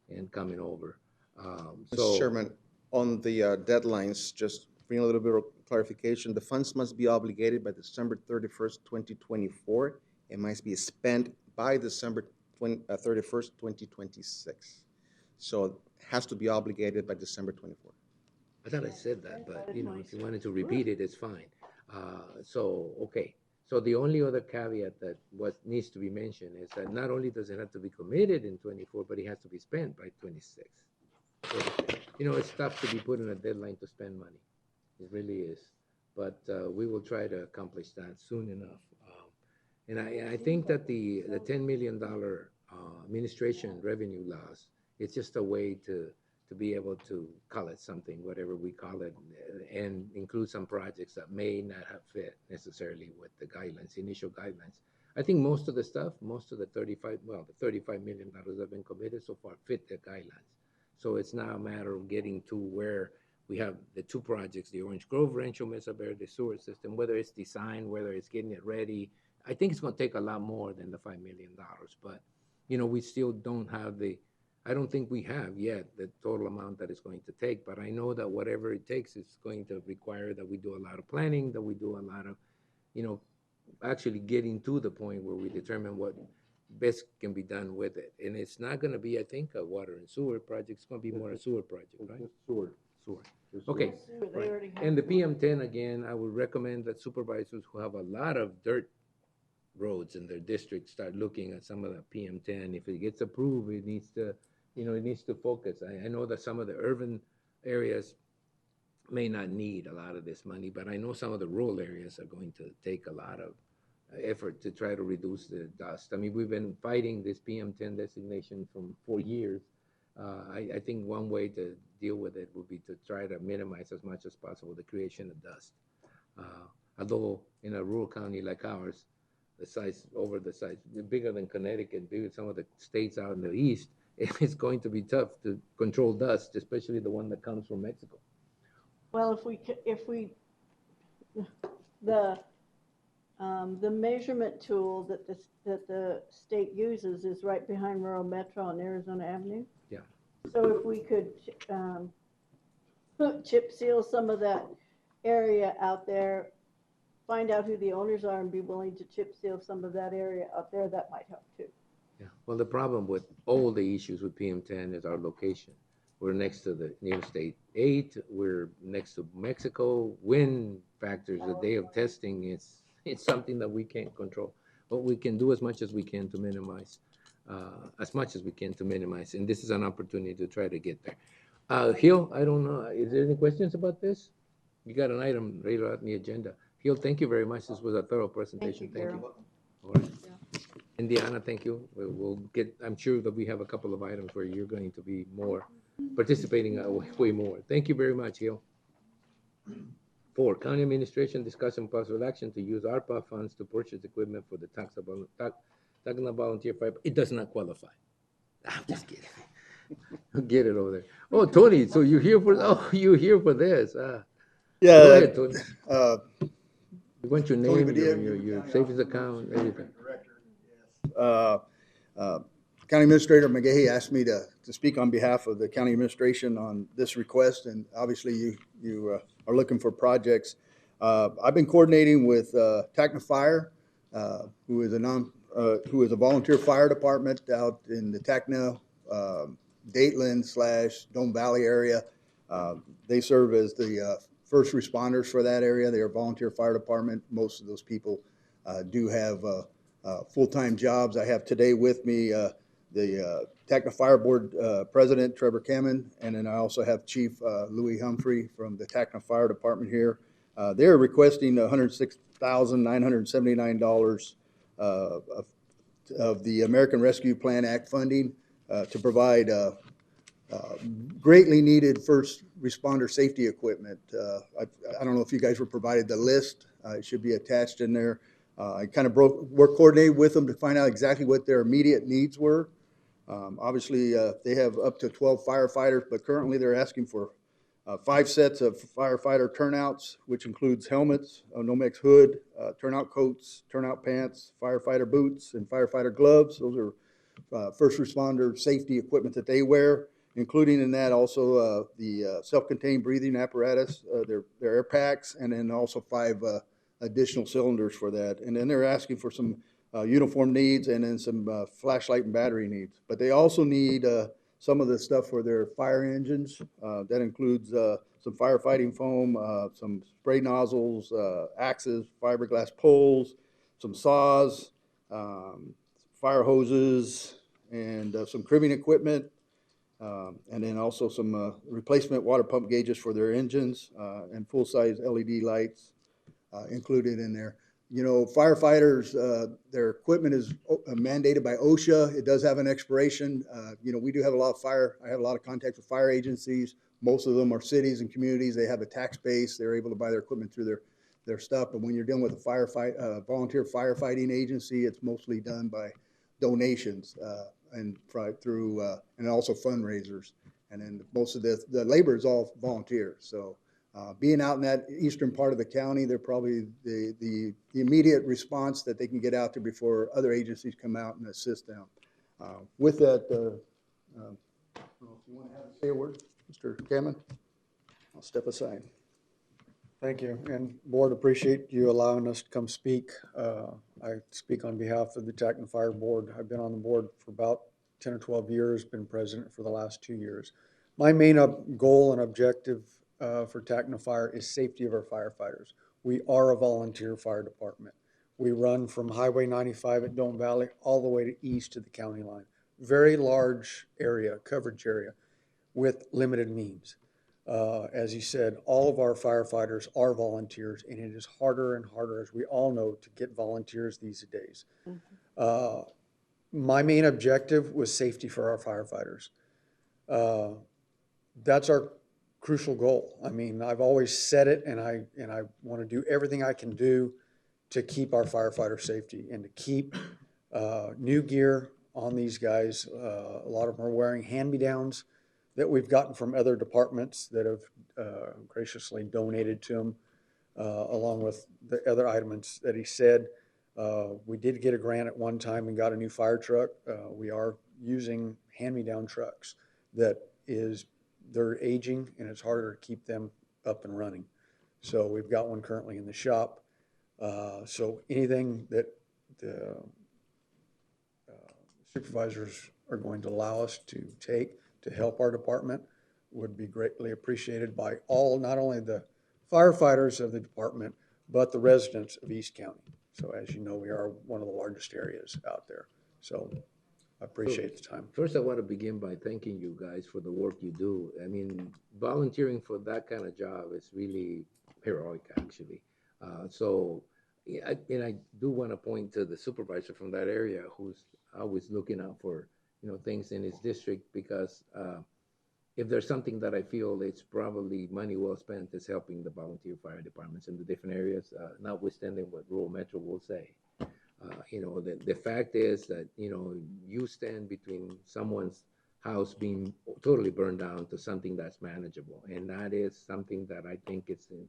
in coming over. Mr. Chairman, on the deadlines, just bring a little bit of clarification. The funds must be obligated by December 31st, 2024. It must be spent by December 31st, 2026. So it has to be obligated by December 24th. I thought I said that, but if you wanted to repeat it, it's fine. Okay. So the only other caveat that needs to be mentioned is that not only does it have to be committed in 24, but it has to be spent by 26. So, it's tough to be put in a deadline to spend money. It really is. But we will try to accomplish that soon enough. And I think that the $10 million administration revenue loss, it's just a way to be able to call it something, whatever we call it, and include some projects that may not have fit necessarily with the guidelines, initial guidelines. I think most of the stuff, most of the $35 million have been committed so far fit the guidelines. So it's now a matter of getting to where we have the two projects, the Orange Grove Rancho Mesa Verde sewer system, whether it's designed, whether it's getting it ready. I think it's going to take a lot more than the $5 million, but we still don't have I don't think we have yet the total amount that it's going to take, but I know that whatever it takes is going to require that we do a lot of planning, that we do a lot of, actually getting to the point where we determine what best can be done with it. And it's not going to be, I think, a water and sewer project. It's going to be more a sewer project, right? Sewer. Okay. They already have And the PM10, again, I would recommend that supervisors who have a lot of dirt roads in their district start looking at some of the PM10. If it gets approved, it needs to, it needs to focus. I know that some of the urban areas may not need a lot of this money, but I know some of the rural areas are going to take a lot of effort to try to reduce the dust. I mean, we've been fighting this PM10 designation for years. I think one way to deal with it would be to try to minimize as much as possible the creation of dust. Although in a rural county like ours, bigger than Connecticut, bigger than some of the states out in the east, it's going to be tough to control dust, especially the one that comes from Mexico. Well, the measurement tool that the state uses is right behind Rural Metro on Arizona Avenue. Yeah. So if we could chip seal some of that area out there, find out who the owners are and be willing to chip seal some of that area out there, that might help too. Yeah. Well, the problem with all the issues with PM10 is our location. We're next to the Interstate 8. We're next to Mexico. Wind factors, the day of testing, it's something that we can't control. But we can do as much as we can to minimize, and this is an opportunity to try to get there. Gil, I don't know, is there any questions about this? You got an item right on the agenda. Gil, thank you very much. This was a thorough presentation. Thank you. All right. Indiana, thank you. We'll get, I'm sure that we have a couple of items where you're going to be participating way more. Thank you very much, Gil. 4, County Administration discussing possible action to use ARPA funds to purchase equipment for the Tacna Volunteer Fire. It does not qualify. I'm just kidding. Get it over there. Oh, Tony, so you're here for this. Yeah. Go ahead, Tony. You want your name, your savings account, everything. County Administrator McGahey asked me to speak on behalf of the county administration on this request, and obviously you are looking for projects. I've been coordinating with Tacna Fire, who is a volunteer fire department out in the Tacna, Dateland / Dome Valley area. They serve as the first responders for that area. They are a volunteer fire department. Most of those people do have full-time jobs. I have today with me the Tacna Fire Board President, Trevor Kamen, and then I also have Chief Louis Humphrey from the Tacna Fire Department here. They're requesting $106,979 of the American Rescue Plan Act funding to provide greatly needed first responder safety equipment. I don't know if you guys were provided the list. It should be attached in there. I kind of coordinated with them to find out exactly what their immediate needs were. Obviously, they have up to 12 firefighters, but currently they're asking for 5 sets of firefighter turnouts, which includes helmets, a Nomex hood, turnout coats, turnout pants, firefighter boots, and firefighter gloves. Those are first responder safety equipment that they wear, including in that also the self-contained breathing apparatus, their air packs, and then also 5 additional cylinders for that. And then they're asking for some uniform needs and then some flashlight and battery needs. But they also need some of the stuff for their fire engines. That includes some firefighting foam, some spray nozzles, axes, fiberglass poles, some saws, fire hoses, and some cribbing equipment. And then also some replacement water pump gauges for their engines and full-size LED lights included in there. You know, firefighters, their equipment is mandated by OSHA. It does have an expiration. You know, we do have a lot of I have a lot of contacts with fire agencies. Most of them are cities and communities. They have a tax base. They're able to buy their equipment through their stuff. But when you're dealing with a volunteer firefighting agency, it's mostly done by donations and also fundraisers. And then most of the labor is all volunteer. So being out in that eastern part of the county, they're probably the immediate response that they can get out there before other agencies come out and assist them. With that, I don't know if you want to have say a word, Mr. Cameron? I'll step aside. Thank you, and board, appreciate you allowing us to come speak. I speak on behalf of the Tacna Fire Board. I've been on the board for about 10 or 12 years, been president for the last 2 years. My main goal and objective for Tacna Fire is safety of our firefighters. We are a volunteer fire department. We run from Highway 95 at Dome Valley all the way to east to the county line. Very large area, coverage area, with limited means. As you said, all of our firefighters are volunteers, and it is harder and harder, as we all know, to get volunteers these days. My main objective was safety for our firefighters. That's our crucial goal. I mean, I've always said it, and I want to do everything I can do to keep our firefighter safety and to keep new gear on these guys. A lot of them are wearing hand-me-downs that we've gotten from other departments that have graciously donated to them, along with the other items that he said. We did get a grant at one time and got a new fire truck. We are using hand-me-down trucks they're aging, and it's harder to keep them up and running. So we've got one currently in the shop. So anything that the supervisors are going to allow us to take to help our department would be greatly appreciated by all, not only the firefighters of the department, but the residents of East County. So as you know, we are one of the largest areas out there. So I appreciate the time. First, I want to begin by thanking you guys for the work you do. I mean, volunteering for that kind of job is really heroic, actually. And I do want to point to the supervisor from that area who's always looking out for things in his district, because if there's something that I feel it's probably money well spent is helping the volunteer fire departments in the different areas, notwithstanding what Rural Metro will say. The fact is that, you stand between someone's house being totally burned down to something that's manageable. And that is something that I think you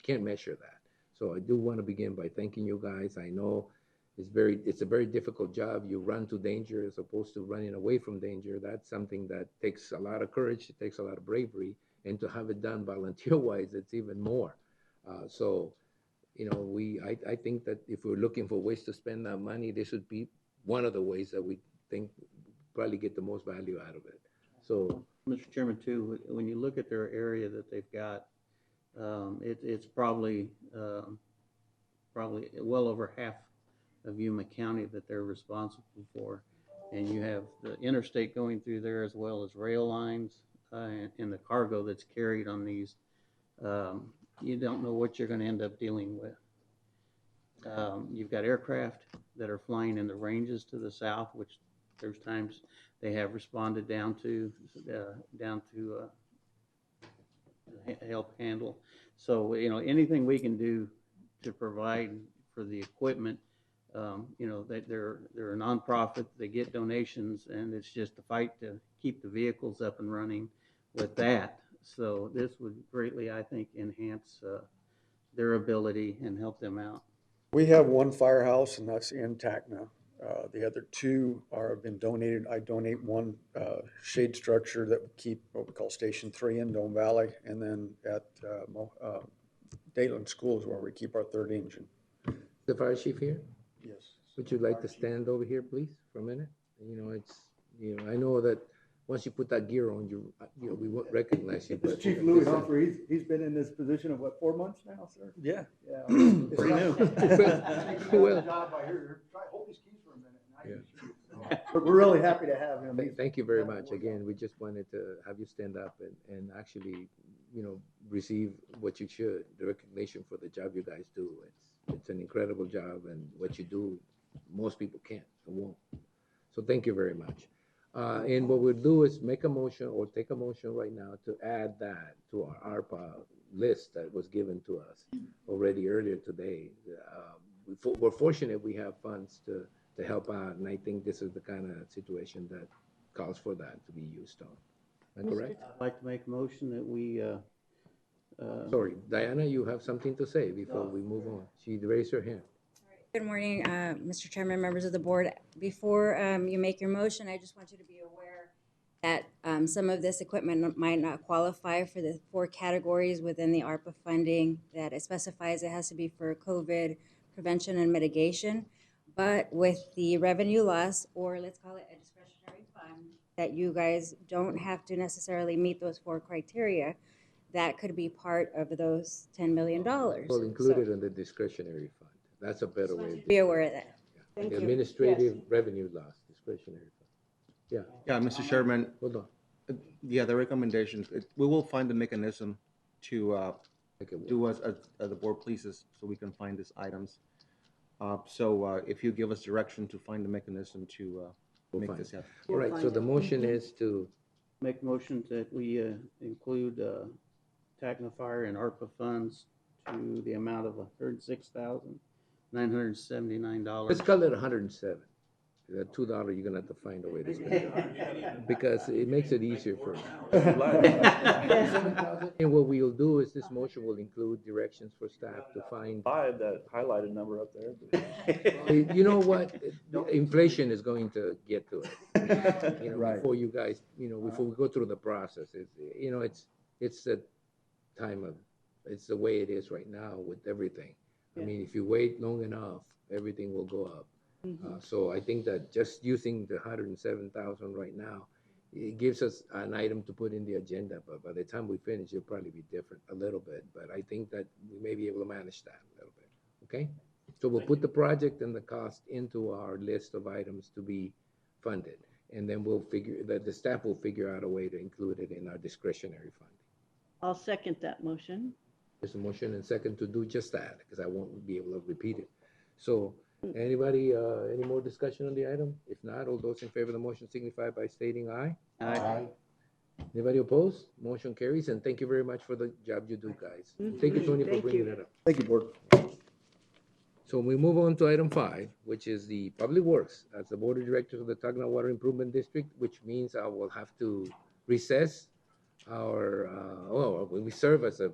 can't measure that. So I do want to begin by thanking you guys. I know it's a very difficult job. You run to danger as opposed to running away from danger. That's something that takes a lot of courage. It takes a lot of bravery. And to have it done volunteer-wise, it's even more. I think that if we're looking for ways to spend that money, this would be one of the ways that we think probably get the most value out of it. So, Mr. Chairman, too, when you look at their area that they've got, it's probably well over half of Yuma County that they're responsible for. And you have the interstate going through there, as well as rail lines and the cargo that's carried on these. You don't know what you're going to end up dealing with. You've got aircraft that are flying in the ranges to the south, which there's times they have responded down to help handle. So, anything we can do to provide for the equipment, that they're a nonprofit, they get donations, and it's just a fight to keep the vehicles up and running with that. So this would greatly, I think, enhance their ability and help them out. We have one firehouse, and that's in Tacna. The other two have been donated. I donate one shade structure that we keep what we call Station 3 in Dome Valley, and then at Dayland School is where we keep our third engine. The fire chief here? Yes. Would you like to stand over here, please, for a minute? I know that once you put that gear on, we won't recognize you. But Chief Louis Humphrey, he's been in this position of 4 months now, sir? Yeah. Pretty new. Well, hold his keys for a minute. But we're really happy to have him. Thank you very much. Again, we just wanted to have you stand up and actually, receive what you should, the recognition for the job you guys do. It's an incredible job, and what you do, most people can't and won't. So thank you very much. And what we'll do is make a motion or take a motion right now to add that to our ARPA list that was given to us already earlier today. We're fortunate we have funds to help out, and I think this is the kind of situation that calls for that to be used on. Am I correct? I'd like to make a motion that we, Sorry, Diana, you have something to say before we move on. She raised her hand. Good morning, Mr. Chairman, members of the board. Before you make your motion, I just want you to be aware that some of this equipment might not qualify for the 4 categories within the ARPA funding that it specifies it has to be for COVID prevention and mitigation. But with the revenue loss, or let's call it a discretionary fund, that you guys don't have to necessarily meet those 4 criteria, that could be part of those $10 million. Well, included in the discretionary fund. That's a better way. Be aware of that. Yeah. The administrative revenue loss, discretionary fund. Yeah. Yeah, Mr. Chairman. Hold on. Yeah, the recommendations, we will find the mechanism to do as the board pleases, so we can find these items. So if you give us direction to find the mechanism to make this happen. All right, so the motion is to make a motion that we include TACNA Fire and ARPA funds to the amount of $106,979. Let's call it 107. That $2, you're gonna have to find a way to spend it, because it makes it easier for us. And what we'll do is this motion will include directions for staff to find. I had that highlighted number up there. You know what? Inflation is going to get to it. You know, Right. before you guys, before we go through the process, it's the time of, it's the way it is right now with everything. I mean, if you wait long enough, everything will go up. So I think that just using the 107,000 right now, it gives us an item to put in the agenda, but by the time we finish, it'll probably be different a little bit. But I think that we may be able to manage that a little bit, okay? So we'll put the project and the cost into our list of items to be funded. And then we'll figure, that the staff will figure out a way to include it in our discretionary funding. I'll second that motion. There's a motion and second to do just that, because I won't be able to repeat it. So anybody, any more discussion on the item? If not, all those in favor of the motion signify by stating aye. Aye. Anybody opposed? Motion carries, and thank you very much for the job you do, guys. Thank you, Tony, for Thank bringing you. that up. Thank you, board. So we move on to item 5, which is the Public Works. As the Board of Directors of the Tacna Water Improvement District, which means I will have to recess our, we serve as a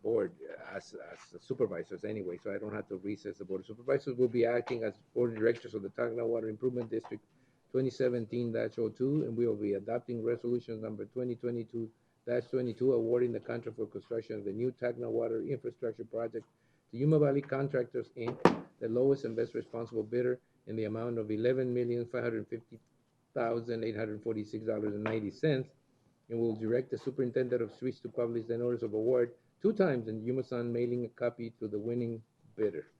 board, as the supervisors anyway, so I don't have to recess. The Board of Supervisors will be acting as Board of Directors of the Tacna Water Improvement District 2017-02, and we will be adopting resolution number 2022-22, awarding the contract for construction of the new Tacna Water Infrastructure Project to Yuma Valley Contractors, Inc., the lowest and best responsible bidder, in the amount of $11,550,846.90, and will direct the superintendent of streets to publish the notice of award 2 times, and Yuma Sun mailing a copy to the winning bidder.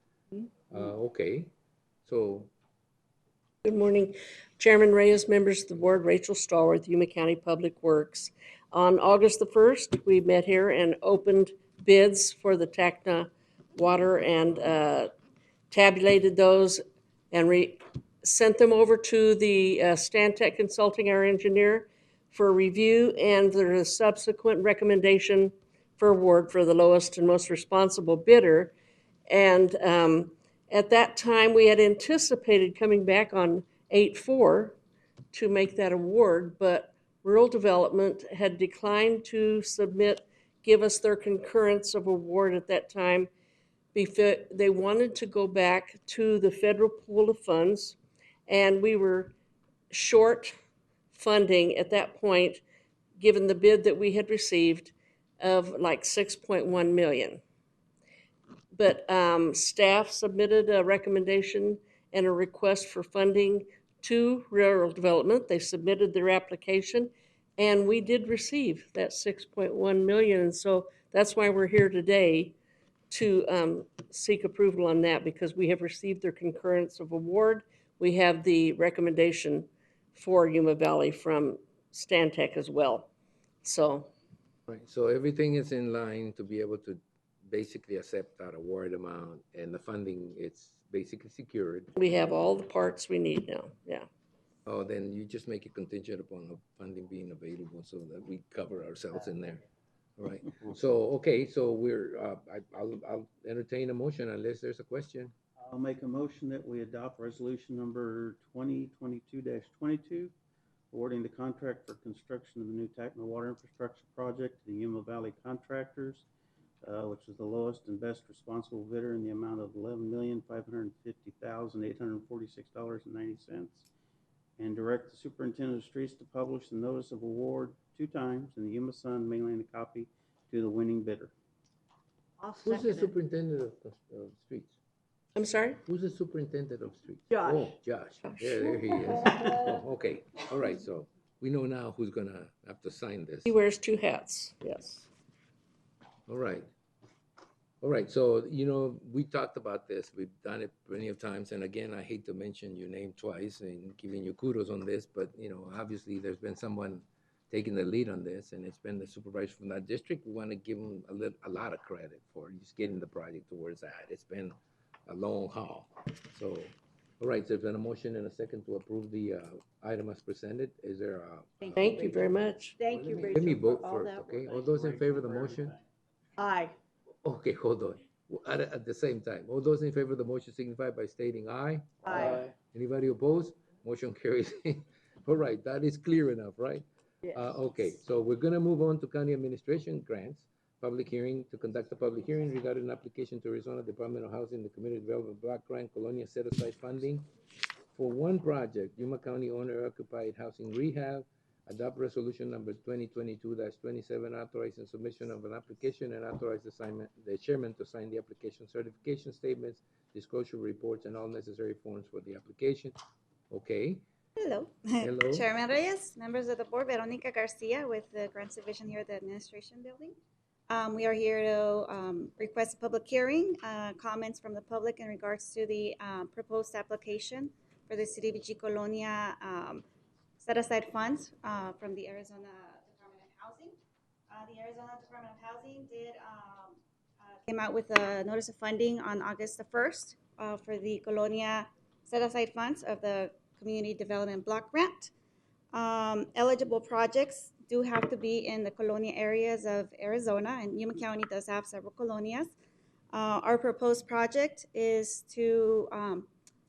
Okay, so Good morning, Chairman Reyes, members of the board, Rachel Stallworth, Yuma County Public Works. On August the 1st, we met here and opened bids for the Tacna water and tabulated those and sent them over to the Stantec Consulting, our engineer, for review, and there's a subsequent recommendation for award for the lowest and most responsible bidder. And at that time, we had anticipated coming back on 8/4 to make that award, but Rural Development had declined to give us their concurrence of award at that time. They wanted to go back to the federal pool of funds, and we were short funding at that point, given the bid that we had received of like $6.1 million. But staff submitted a recommendation and a request for funding to Rural Development. They submitted their application, and we did receive that $6.1 million. And so that's why we're here today to seek approval on that, because we have received their concurrence of award. We have the recommendation for Yuma Valley from Stantec as well. So, right, so everything is in line to be able to basically accept that award amount, and the funding, it's basically secured. we have all the parts we need now, yeah. Oh, then you just make it contingent upon the funding being available so that we cover ourselves in there. All right. So, okay, so I'll entertain a motion unless there's a question. I'll make a motion that we adopt resolution number 2022-22, awarding the contract for construction of the new Tacna Water Infrastructure Project to the Yuma Valley Contractors, which is the lowest and best responsible bidder in the amount of $11,550,846.90, and direct the superintendent of streets to publish the notice of award 2 times in the Yuma Sun, mailing a copy to the winning bidder. I'll Who's the second it. superintendent of streets? I'm sorry? Who's the superintendent of streets? Josh. Oh, Josh. There he is. Oh, okay, all right, so we know now who's gonna have to sign this. He wears 2 hats, yes. All right. All right, so, we talked about this. We've done it plenty of times. And again, I hate to mention your name twice and giving you kudos on this, but, obviously there's been someone taking the lead on this, and it's been the supervisor from that district. We want to give them a lot of credit for just getting the project to where it's at. It's been a long haul. So, all right, so there's been a motion and a second to approve the item as presented. Is there a? Thank you very much. Thank you, Let me Rachel, vote for all first, that okay? work. All those in favor of the motion? Aye. Okay, hold on. At the same time, all those in favor of the motion signify by stating aye. Aye. Anybody opposed? Motion carries. All right, that is clear enough, right? Yes. Okay, so we're gonna move on to county administration grants. Public hearing, to conduct a public hearing regarding an application to Arizona Department of Housing and Community Development Block Grant Colonia Set Aside Funding for one project, Yuma County Owner Occupied Housing Rehab. Adopt resolution number 2022-27, authorizing submission of an application and authorize the chairman to sign the application certification statements, disclosure reports, and all necessary forms for the application. Okay. Hello. Hello. Chairman Reyes, members of the board, Veronica Garcia with the Grants Division here at the Administration Building. We are here to request a public hearing, comments from the public in regards to the proposed application for the City of Vichy Colonia set-aside funds from the Arizona Department of Housing. The Arizona Department of Housing came out with a notice of funding on August the 1st for the Colonia set-aside funds of the Community Development Block Grant. Eligible projects do have to be in the Colonia areas of Arizona, and Yuma County does have several colonias. Our proposed project is to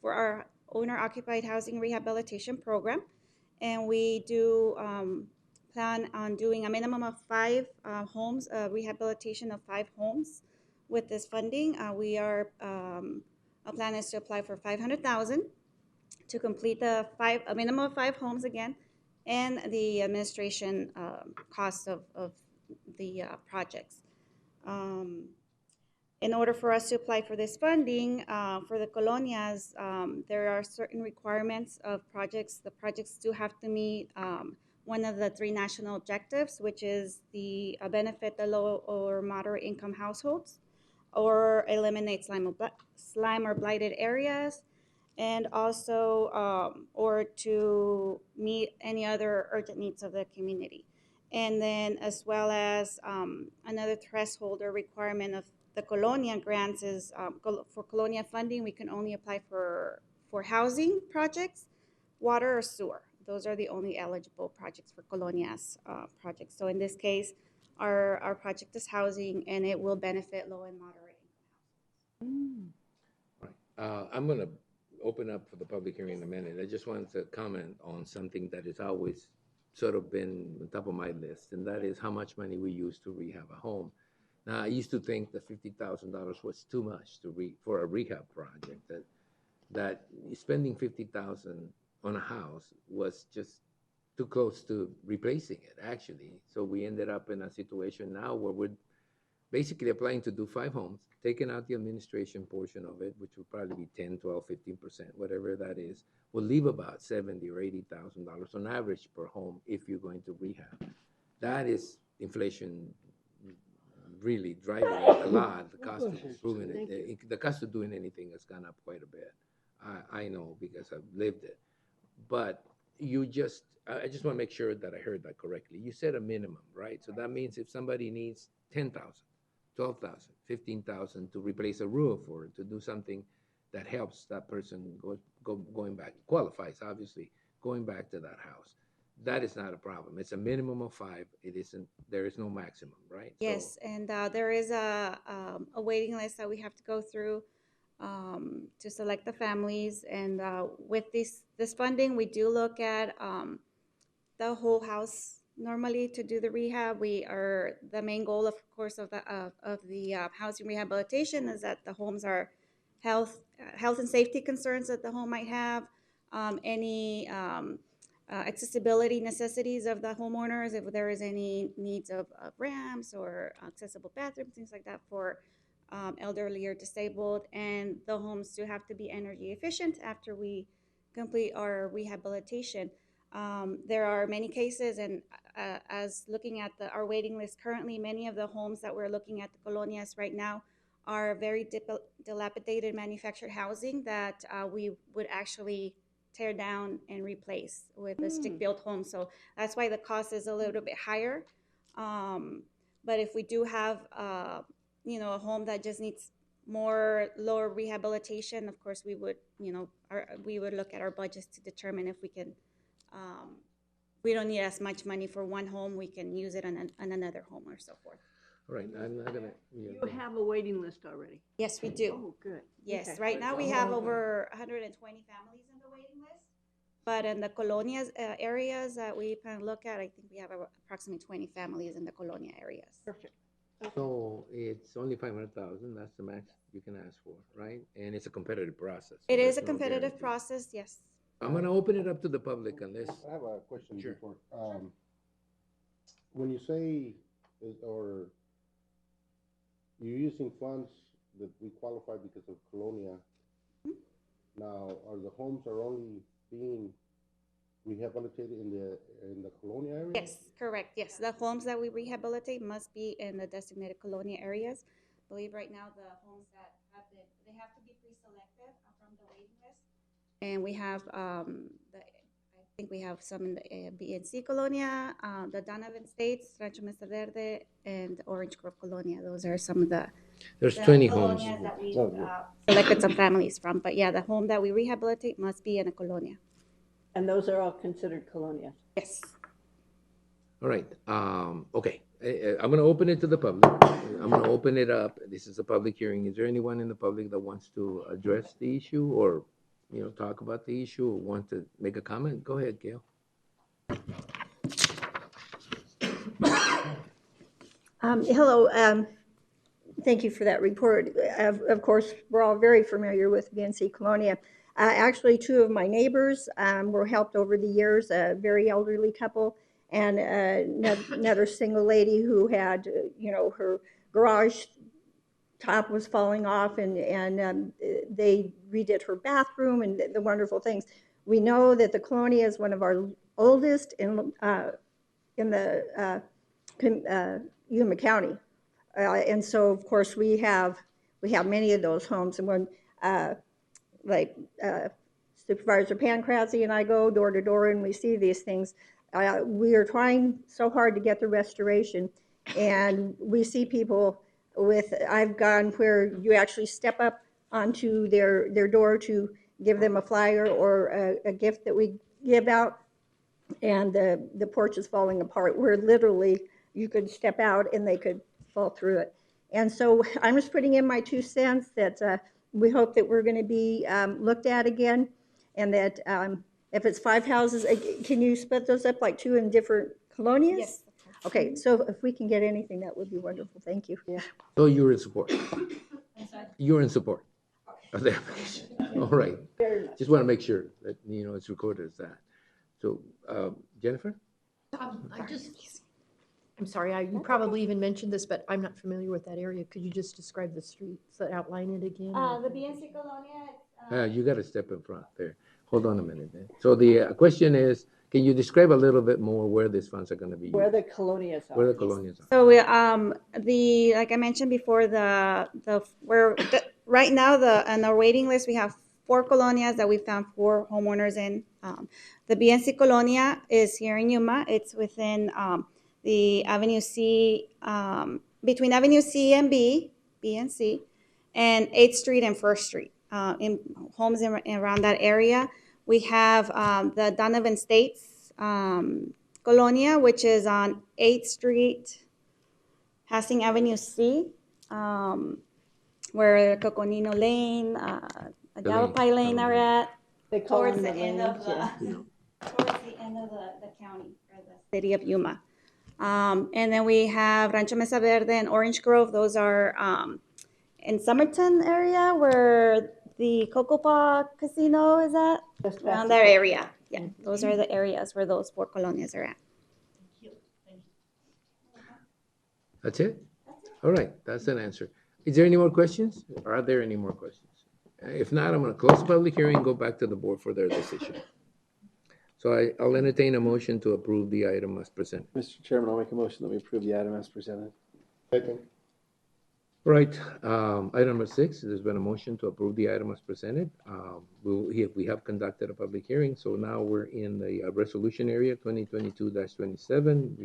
for our owner-occupied housing rehabilitation program, and we do plan on doing a minimum of 5 homes, rehabilitation of 5 homes with this funding. Our plan is to apply for $500,000 to complete a minimum of 5 homes again, and the administration cost of the projects. In order for us to apply for this funding, for the colonias, there are certain requirements of projects. The projects do have to meet one of the 3 national objectives, which is the benefit the low or moderate income households, or eliminate slime or blighted areas, and also or to meet any other urgent needs of the community. And then as well as another threshold or requirement of the Colonia grants is for Colonia funding, we can only apply for housing projects, water or sewer. Those are the only eligible projects for Colonia's projects. So in this case, our project is housing, and it will benefit low and moderate income households. I'm gonna open up for the public hearing in a minute. I just wanted to comment on something that has always sort of been on top of my list, and that is how much money we use to rehab a home. Now, I used to think that $50,000 was too much for a rehab project. That spending $50,000 on a house was just too close to replacing it, actually. So we ended up in a situation now where we're basically applying to do 5 homes, taking out the administration portion of it, which would probably be 10, 12, 15%, whatever that is. We'll leave about $70,000 or $80,000 on average per home if you're going to rehab. That is inflation really driving it a lot. The cost of improving it, the cost of doing anything has gone up quite a bit. I know because I've lived it. But I just want to make sure that I heard that correctly. You said a minimum, right? So that means if somebody needs $10,000, $12,000, $15,000 to replace a roof or to do something that helps that person going back, qualifies obviously, going back to that house, that is not a problem. It's a minimum of 5. It isn't, there is no maximum, right? So- Yes, and there is a waiting list that we have to go through to select the families. And with this funding, we do look at the whole house normally to do the rehab. The main goal, of course, of the housing rehabilitation is that the homes are health and safety concerns that the home might have, any accessibility necessities of the homeowners, if there is any needs of ramps or accessible bathrooms, things like that for elderly or disabled. And the homes do have to be energy efficient after we complete our rehabilitation. There are many cases, and as looking at our waiting list currently, many of the homes that we're looking at, the colonias right now, are very dilapidated manufactured housing that we would actually tear down and replace with a stick-built home. So that's why the cost is a little bit higher. But if we do have, a home that just needs lower rehabilitation, of course, we would, we would look at our budgets to determine if we can, we don't need as much money for one home, we can use it on another home or so forth. All right, I'm not gonna. You have a waiting list already? Yes, we do. Oh, good. Yes, Okay. right now we have over 120 families in the waiting list. But in the colonias areas that we kind of look at, I think we have approximately 20 families in the colonia areas. Perfect. So it's only 500,000, that's the max you can ask for, right? And it's a competitive process. so It is there's a no competitive guarantee. process, yes. I'm gonna open it up to the public unless, I have a question Sure. before. When you say, or you're using funds that we qualify because of Colonia, now, are the homes are only being rehabilitated in the Colonia area? Yes, correct, yes. The homes that we rehabilitate must be in the designated colonia areas. I believe right now the homes that they have to be pre-selected from the waiting list. And we have, I think we have some in the BNC Colonia, the Donovan States, Rancho Mesa Verde, and Orange Grove Colonia. Those are some of the there's 20 colonias homes. that we selected some families from. But yeah, the home that we rehabilitate must be in a colonia. And those are all considered colonias? Yes. All right, okay. I'm gonna open it to the public. I'm gonna open it up. This is a public hearing. Is there anyone in the public that wants to address the issue or, talk about the issue or want to make a comment? Go ahead, Gail. Hello. Thank you for that report. Of course, we're all very familiar with BNC Colonia. Actually, two of my neighbors were helped over the years, a very elderly couple and another single lady who had, her garage top was falling off and they redid her bathroom and the wonderful things. We know that the Colonia is one of our oldest in the Yuma County. And so, of course, we have many of those homes. And when, Supervisor Pancrazzi and I go door to door and we see these things, we are trying so hard to get the restoration. And we see people I've gone where you actually step up onto their door to give them a flyer or a gift that we give out, and the porch is falling apart, where literally you could step out and they could fall through it. And so I'm just putting in my 2 cents that we hope that we're going to be looked at again, and that if it's 5 houses, can you split those up like 2 in different colonias? Yes. Okay, so if we can get anything, that would be wonderful. Thank you. Yeah. So you're in support? You're in support of the application? All right. Just want to make sure that, it's recorded as that. So, Jennifer? I'm sorry, you probably even mentioned this, but I'm not familiar with that area. Could you just describe the streets, outline it again? The BNC Colonia. You got to step in front there. Hold on a minute. So the question is, can you describe a little bit more where these funds are going to be used? Where the colonias are. Where the colonias are. So like I mentioned before, right now on our waiting list we have 4 colonias that we found 4 homeowners in. The BNC Colonia is here in Yuma. It's within the Avenue C, between Avenue C and B and C, and 8th Street and 1st Street. In homes around that area. We have the Donovan States Colonia, which is on 8th Street, Hastings Avenue C, where Coconino Lane, Yavapai Lane are at. They call Towards them the the end of lanes, the, yeah. towards the end of the county, or the city of Yuma. And then we have Rancho Mesa Verde and Orange Grove. Those are in Somerton area where the Coco Paw Casino is at. Just Around past that the- area. Yeah, those are the areas where those 4 colonias are at. That's it? All right, that's an answer. Is there any more questions? Or are there any more questions? If not, I'm going to close the public hearing and go back to the board for their decision. So I'll entertain a motion to approve the item as presented. Mr. Chairman, I'll make a motion that we approve the item as presented. Second. Right, item number 6, there's been a motion to approve the item as presented. We have conducted a public hearing, so now we're in the resolution area, 2022-27.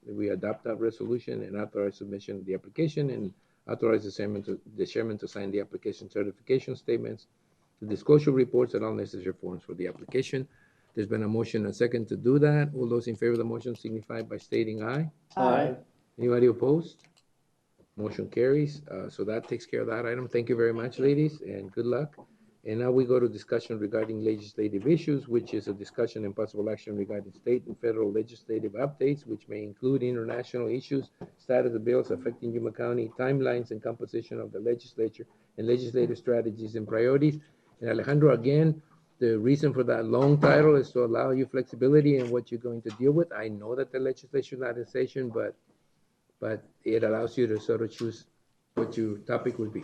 We adopt that resolution and authorize submission of the application and authorize the chairman to sign the application certification statements, the disclosure reports, and all necessary forms for the application. There's been a motion and a second to do that. All those in favor of the motion signify by stating aye. Aye. Anybody opposed? Motion carries. So that takes care of that item. Thank you very much, ladies, and good luck. And now we go to discussion regarding legislative issues, which is a discussion and possible action regarding state and federal legislative updates, which may include international issues, status of bills affecting Yuma County, timelines and composition of the legislature, and legislative strategies and priorities. And Alejandro, again, the reason for that long title is to allow you flexibility in what you're going to deal with. I know that the legislature is not in session, but it allows you to sort of choose what your topic would be.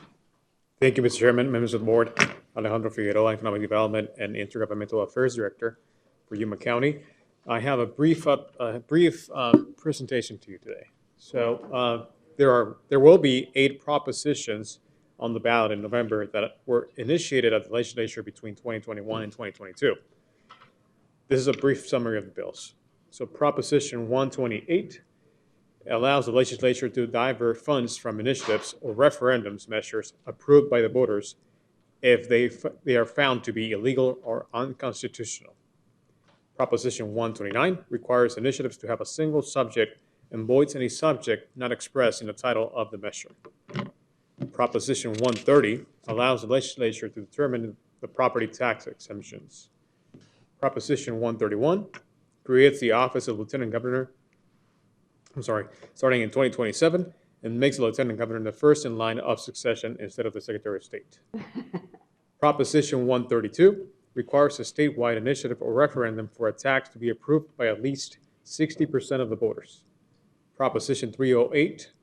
Thank you, Mr. Chairman, members of the board. Alejandro Figueroa, Economic Development and Intergovernmental Affairs Director for Yuma County. I have a brief presentation to you today. So there will be 8 propositions on the ballot in November that were initiated at the legislature between 2021 and 2022. This is a brief summary of the bills. So Proposition 128 allows the legislature to divert funds from initiatives or referendums measures approved by the voters if they are found to be illegal or unconstitutional. Proposition 129 requires initiatives to have a single subject and voids any subject not expressed in the title of the measure. Proposition 130 allows the legislature to determine the property tax exemptions. Proposition 131 creates the office of Lieutenant Governor starting in 2027, and makes the Lieutenant Governor the first in line of succession instead of the Secretary of State. Proposition 132 requires a statewide initiative or referendum for a tax to be approved by at least 60% of the voters. Proposition 308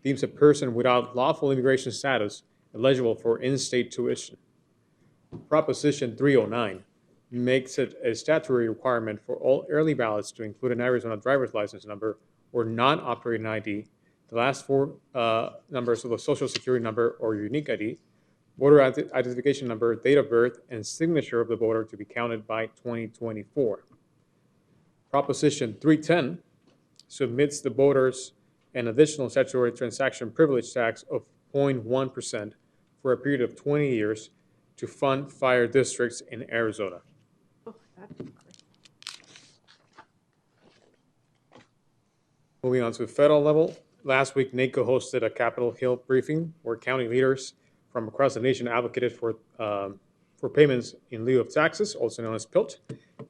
deems a person without lawful immigration status eligible for in-state tuition. Proposition 309 makes it a statutory requirement for all early ballots to include an Arizona driver's license number or non-operating ID, the last 4 numbers of the Social Security number or unique ID, voter identification number, date of birth, and signature of the voter to be counted by 2024. Proposition 310 submits the voters an additional statutory transaction privilege tax of 0.1% for a period of 20 years to fund fire districts in Arizona. Moving on to the federal level, last week NACO hosted a Capitol Hill briefing where county leaders from across the nation advocated for payments in lieu of taxes, also known as PILT,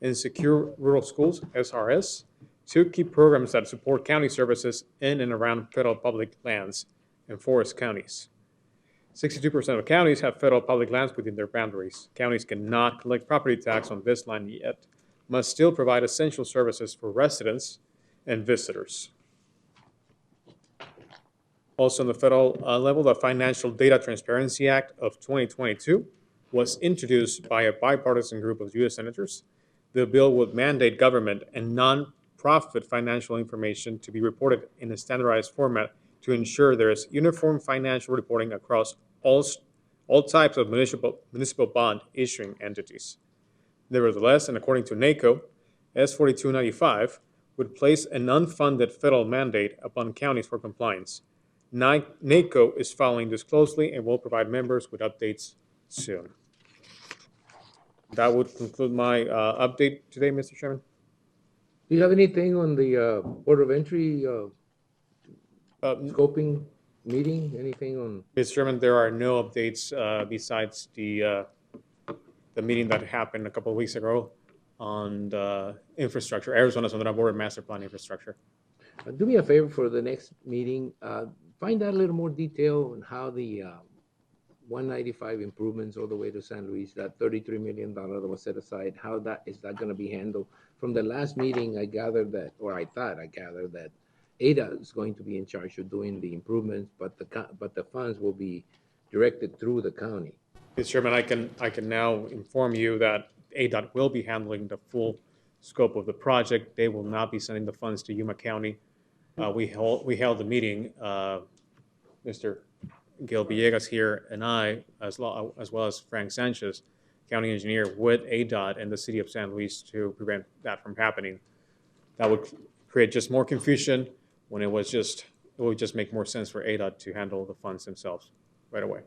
and Secure Rural Schools, SRS, 2 key programs that support county services in and around federal public lands and forest counties. 62% of counties have federal public lands within their boundaries. Counties cannot collect property tax on this land yet, must still provide essential services for residents and visitors. Also on the federal level, the Financial Data Transparency Act of 2022 was introduced by a bipartisan group of U.S. senators. The bill would mandate government and non-profit financial information to be reported in a standardized format to ensure there is uniform financial reporting across all types of municipal bond issuing entities. Nevertheless, and according to NACO, S 4295 would place an unfunded federal mandate upon counties for compliance. NACO is following this closely and will provide members with updates soon. That would conclude my update today, Mr. Chairman. Do you have anything on the Port of Entry scoping meeting? Anything on? Mr. Chairman, there are no updates besides the meeting that happened a couple of weeks ago on the infrastructure, Arizona Sonora Border Master Plan infrastructure. Do me a favor for the next meeting, find out a little more detail on how the 195 improvements all the way to San Luis, that $33 million that was set aside, how that is that going to be handled? From the last meeting, I gathered that, or I thought I gathered that ADA is going to be in charge of doing the improvements, but the funds will be directed through the county. Mr. Chairman, I can now inform you that ADOT will be handling the full scope of the project. They will not be sending the funds to Yuma County. We held a meeting, Mr. Gil Villegas here and I, as well as Frank Sanchez, county engineer, with ADOT and the city of San Luis to prevent that from happening. That would create just more confusion when it would just make more sense for ADOT to handle the funds themselves right away.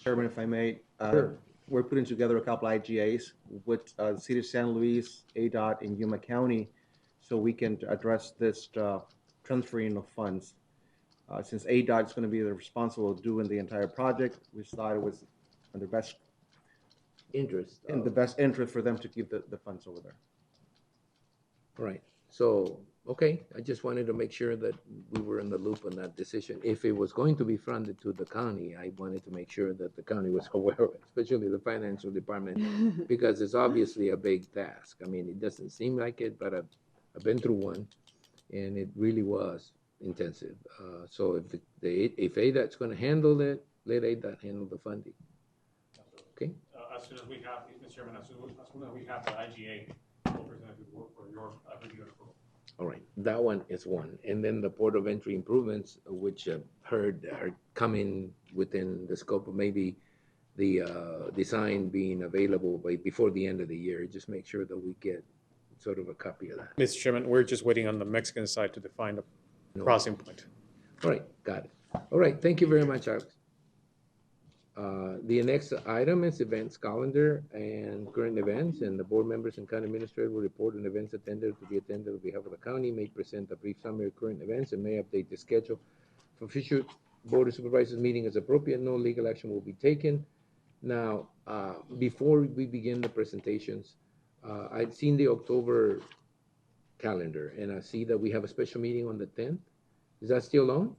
Chairman, if I may, Sure. we're putting together a couple IGAs with the city of San Luis, ADOT, and Yuma County, so we can address this transferring of funds. Since ADOT is going to be the responsible of doing the entire project, we thought it was in the best interest for them to keep the funds over there. All right. So, okay, I just wanted to make sure that we were in the loop on that decision. If it was going to be funded to the county, I wanted to make sure that the county was aware of it, especially the financial department, because it's obviously a big task. I mean, it doesn't seem like it, but I've been through one, and it really was intensive. So if ADOT's going to handle it, let ADOT handle the funding. Okay? As soon as we have, Mr. Chairman, as soon as we have the IGA, we'll present it for your review and approval. All right, that one is one. And then the Port of Entry improvements, which heard are coming within the scope of maybe the design being available before the end of the year. Just make sure that we get sort of a copy of that. Mr. Chairman, we're just waiting on the Mexican side to define the crossing point. All right, got it. All right, thank you very much, Alex. The next item is events calendar and current events, and the board members and county administrator will report on events attended to be attended on behalf of the county, may present a brief summary of current events, and may update the schedule for future board of supervisors meeting as appropriate. No legal action will be taken. Now, before we begin the presentations, I'd seen the October calendar, and I see that we have a special meeting on the 10th. Is that still on?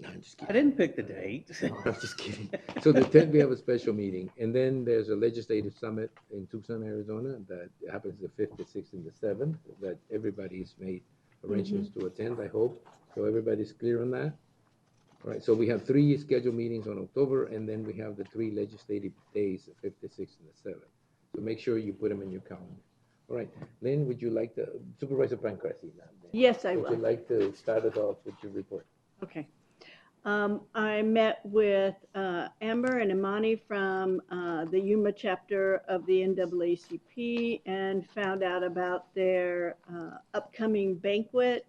No, I'm just kidding. I didn't pick the date. I'm just kidding. So the 10th, we have a special meeting. And then there's a legislative summit in Tucson, Arizona that happens the 5th, the 6th, and the 7th that everybody's made arrangements to attend, I hope. So everybody's clear on that? All right, so we have 3 scheduled meetings on October, and then we have the 3 legislative days, the 5th, the 6th, and the 7th. So make sure you put them in your calendar. All right, Lynn, would you like to, Supervisor Pancrasi now? Yes, I Would will. you like to start us off with your report? Okay. I met with Amber and Imani from the Yuma chapter of the NAACP and found out about their upcoming banquet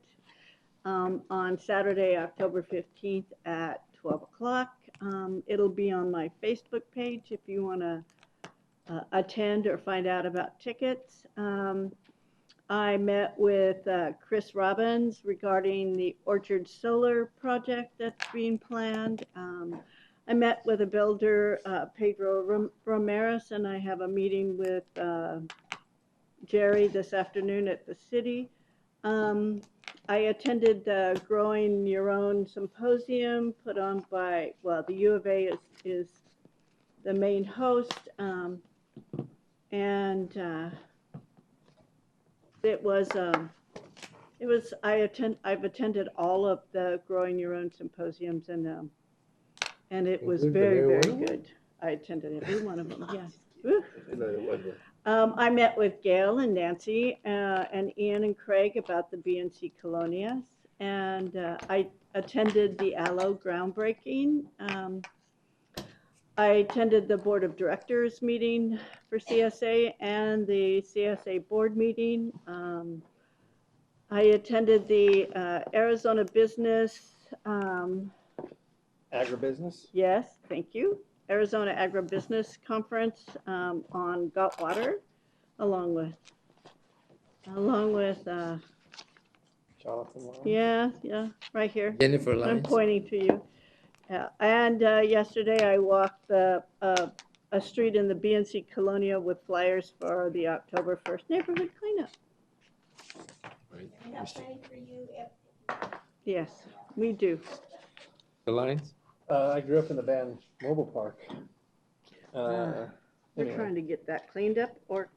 on Saturday, October 15th at 12 o'clock. It'll be on my Facebook page if you want to attend or find out about tickets. I met with Chris Robbins regarding the Orchard Solar project that's being planned. I met with a builder, Pedro Ramirez, and I have a meeting with Jerry this afternoon at the city. I attended the Growing Your Own Symposium put on by, well, the U of A is the main host, I've attended all of the Growing Your Own Symposiums, and it was very, very good. I attended every one of them, yes. Woo. I met with Gail and Nancy and Ian and Craig about the BNC Colonias, and I attended the Aloe groundbreaking. I attended the Board of Directors meeting for CSA and the CSA board meeting. I attended the Arizona Business. Agribusiness? Yes, thank you. Arizona Agribusiness Conference on Got Water, along with Jonathan Long. yeah, right here. Jennifer I'm Lyons. pointing to you. Yeah, and yesterday I walked a street in the BNC Colonia with flyers for the October 1st neighborhood cleanup. Yes, we do. The Lyons? I grew up in the band Mobile Park. We're Anyway. trying to get that cleaned up, or,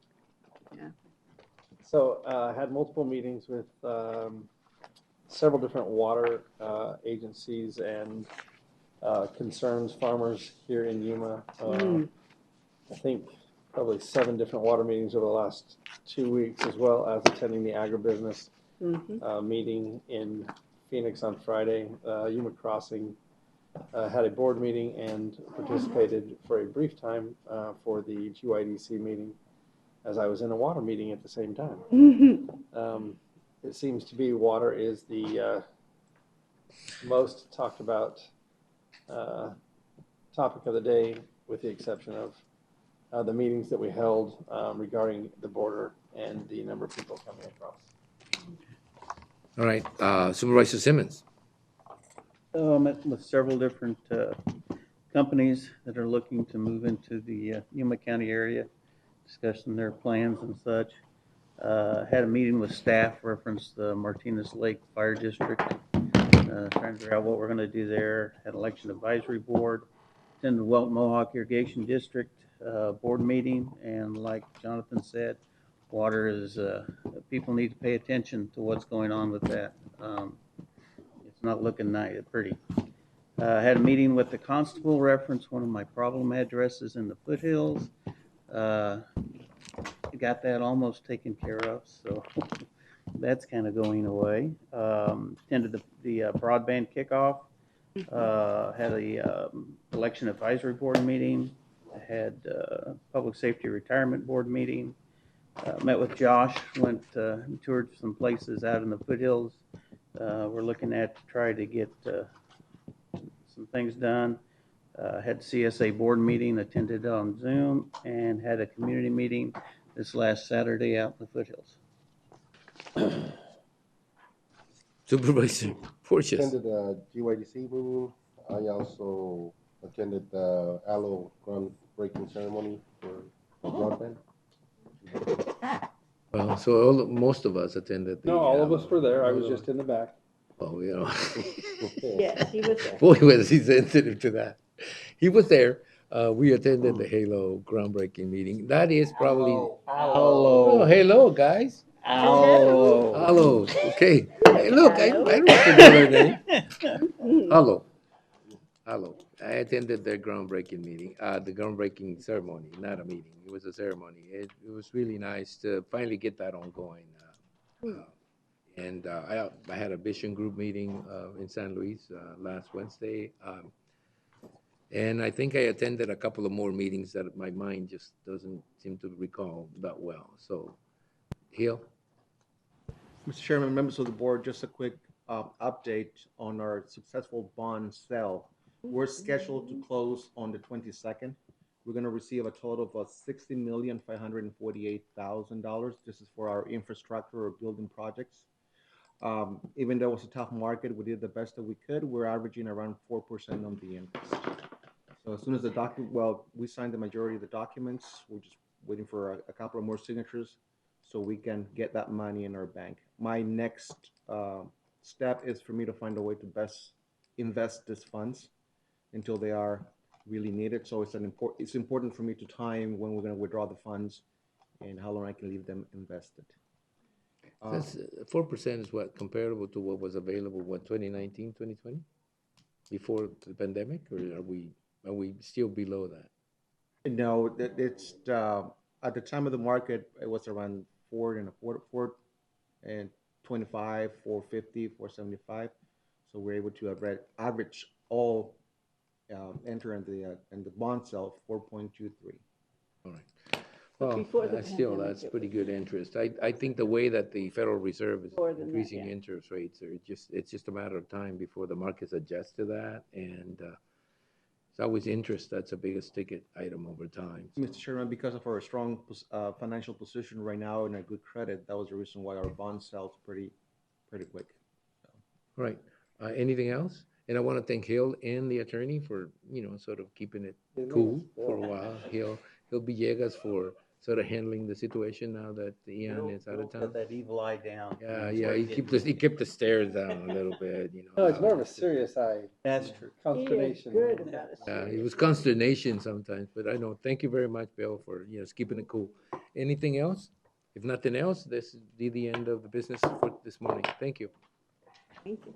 yeah. So I had multiple meetings with several different water agencies and concerns farmers here in Yuma. I think probably 7 different water meetings over the last 2 weeks, as well as attending the agribusiness meeting in Phoenix on Friday. Yuma Crossing had a board meeting and participated for a brief time for the GYDC meeting, as I was in a water meeting at the same time. It seems to be water is the most talked about topic of the day, with the exception of the meetings that we held regarding the border and the number of people coming across. All right, Supervisor Simmons. Met with several different companies that are looking to move into the Yuma County area, discussing their plans and such. Had a meeting with staff, referenced the Martinez Lake Fire District, trying to figure out what we're going to do there. Had election advisory board, attended the Welton Mohawk Irrigation District board meeting, and like Jonathan said, water is, people need to pay attention to what's going on with that. It's not looking nice, pretty. Had a meeting with the constable, reference one of my problem addresses in the foothills. Got that almost taken care of, so that's kind of going away. Attended the broadband kickoff. Had a election advisory board meeting. Had public safety retirement board meeting. Met with Josh, went toured some places out in the foothills. We're looking at to try to get some things done. Had CSA board meeting, attended on Zoom, and had a community meeting this last Saturday out in the foothills. Supervisor Porteous. Attended the GYDC meeting. I also attended the ALO groundbreaking ceremony for broadband. Well, so most of us attended. No, all of us were there. I was just in the back. Oh, you know. Yes, he was there. Boy, was he sensitive to that. He was there. We attended the Halo groundbreaking meeting. That is probably. Aloe. Oh, hello, guys. Aloe. Aloe. Okay. Hey, look, I recognize her name. Aloe. Aloe. I attended their groundbreaking meeting, the groundbreaking ceremony, not a meeting. It was a ceremony. It was really nice to finally get that ongoing. And I had a vision group meeting in San Luis last Wednesday. And I think I attended a couple of more meetings that my mind just doesn't seem to recall that well. So, Hill? Mr. Chairman, members of the board, just a quick update on our successful bond sale. We're scheduled to close on the 22nd. We're going to receive a total of $60,548,000. This is for our infrastructure or building projects. Even though it was a tough market, we did the best that we could. We're averaging around 4% on the interest. So as soon as we signed the majority of the documents. We're just waiting for a couple of more signatures so we can get that money in our bank. My next step is for me to find a way to best invest these funds until they are really needed. So it's important for me to time when we're going to withdraw the funds and how long I can leave them invested. 4% is what, comparable to what was available, 2019, 2020? Before the pandemic, or are we still below that? No, it's at the time of the market, it was around 4.25, 450, 475. So we're able to average all enter in the bond sale 4.23. All right. Well, that's pretty good interest. I think the way that the Federal Reserve is increasing interest rates, it's just a matter of time before the markets adjust to that. And it's always interest that's the biggest ticket item over time. Mr. Chairman, because of our strong financial position right now and a good credit, that was the reason why our bond sells pretty quick. Right. Anything else? And I want to thank Hill and the attorney for, sort of keeping it cool for a while. Hill Villegas for sort of handling the situation now that Ian is out of town. Put that evil eye down. Yeah, he kept the stairs down a little bit, No, it's more of a serious eye. That's true. Consternation. Good about it. It was consternation sometimes, but I know. Thank you very much, Bill, for keeping it cool. Anything else? If nothing else, this is the end of the business for this morning. Thank you. Thank you.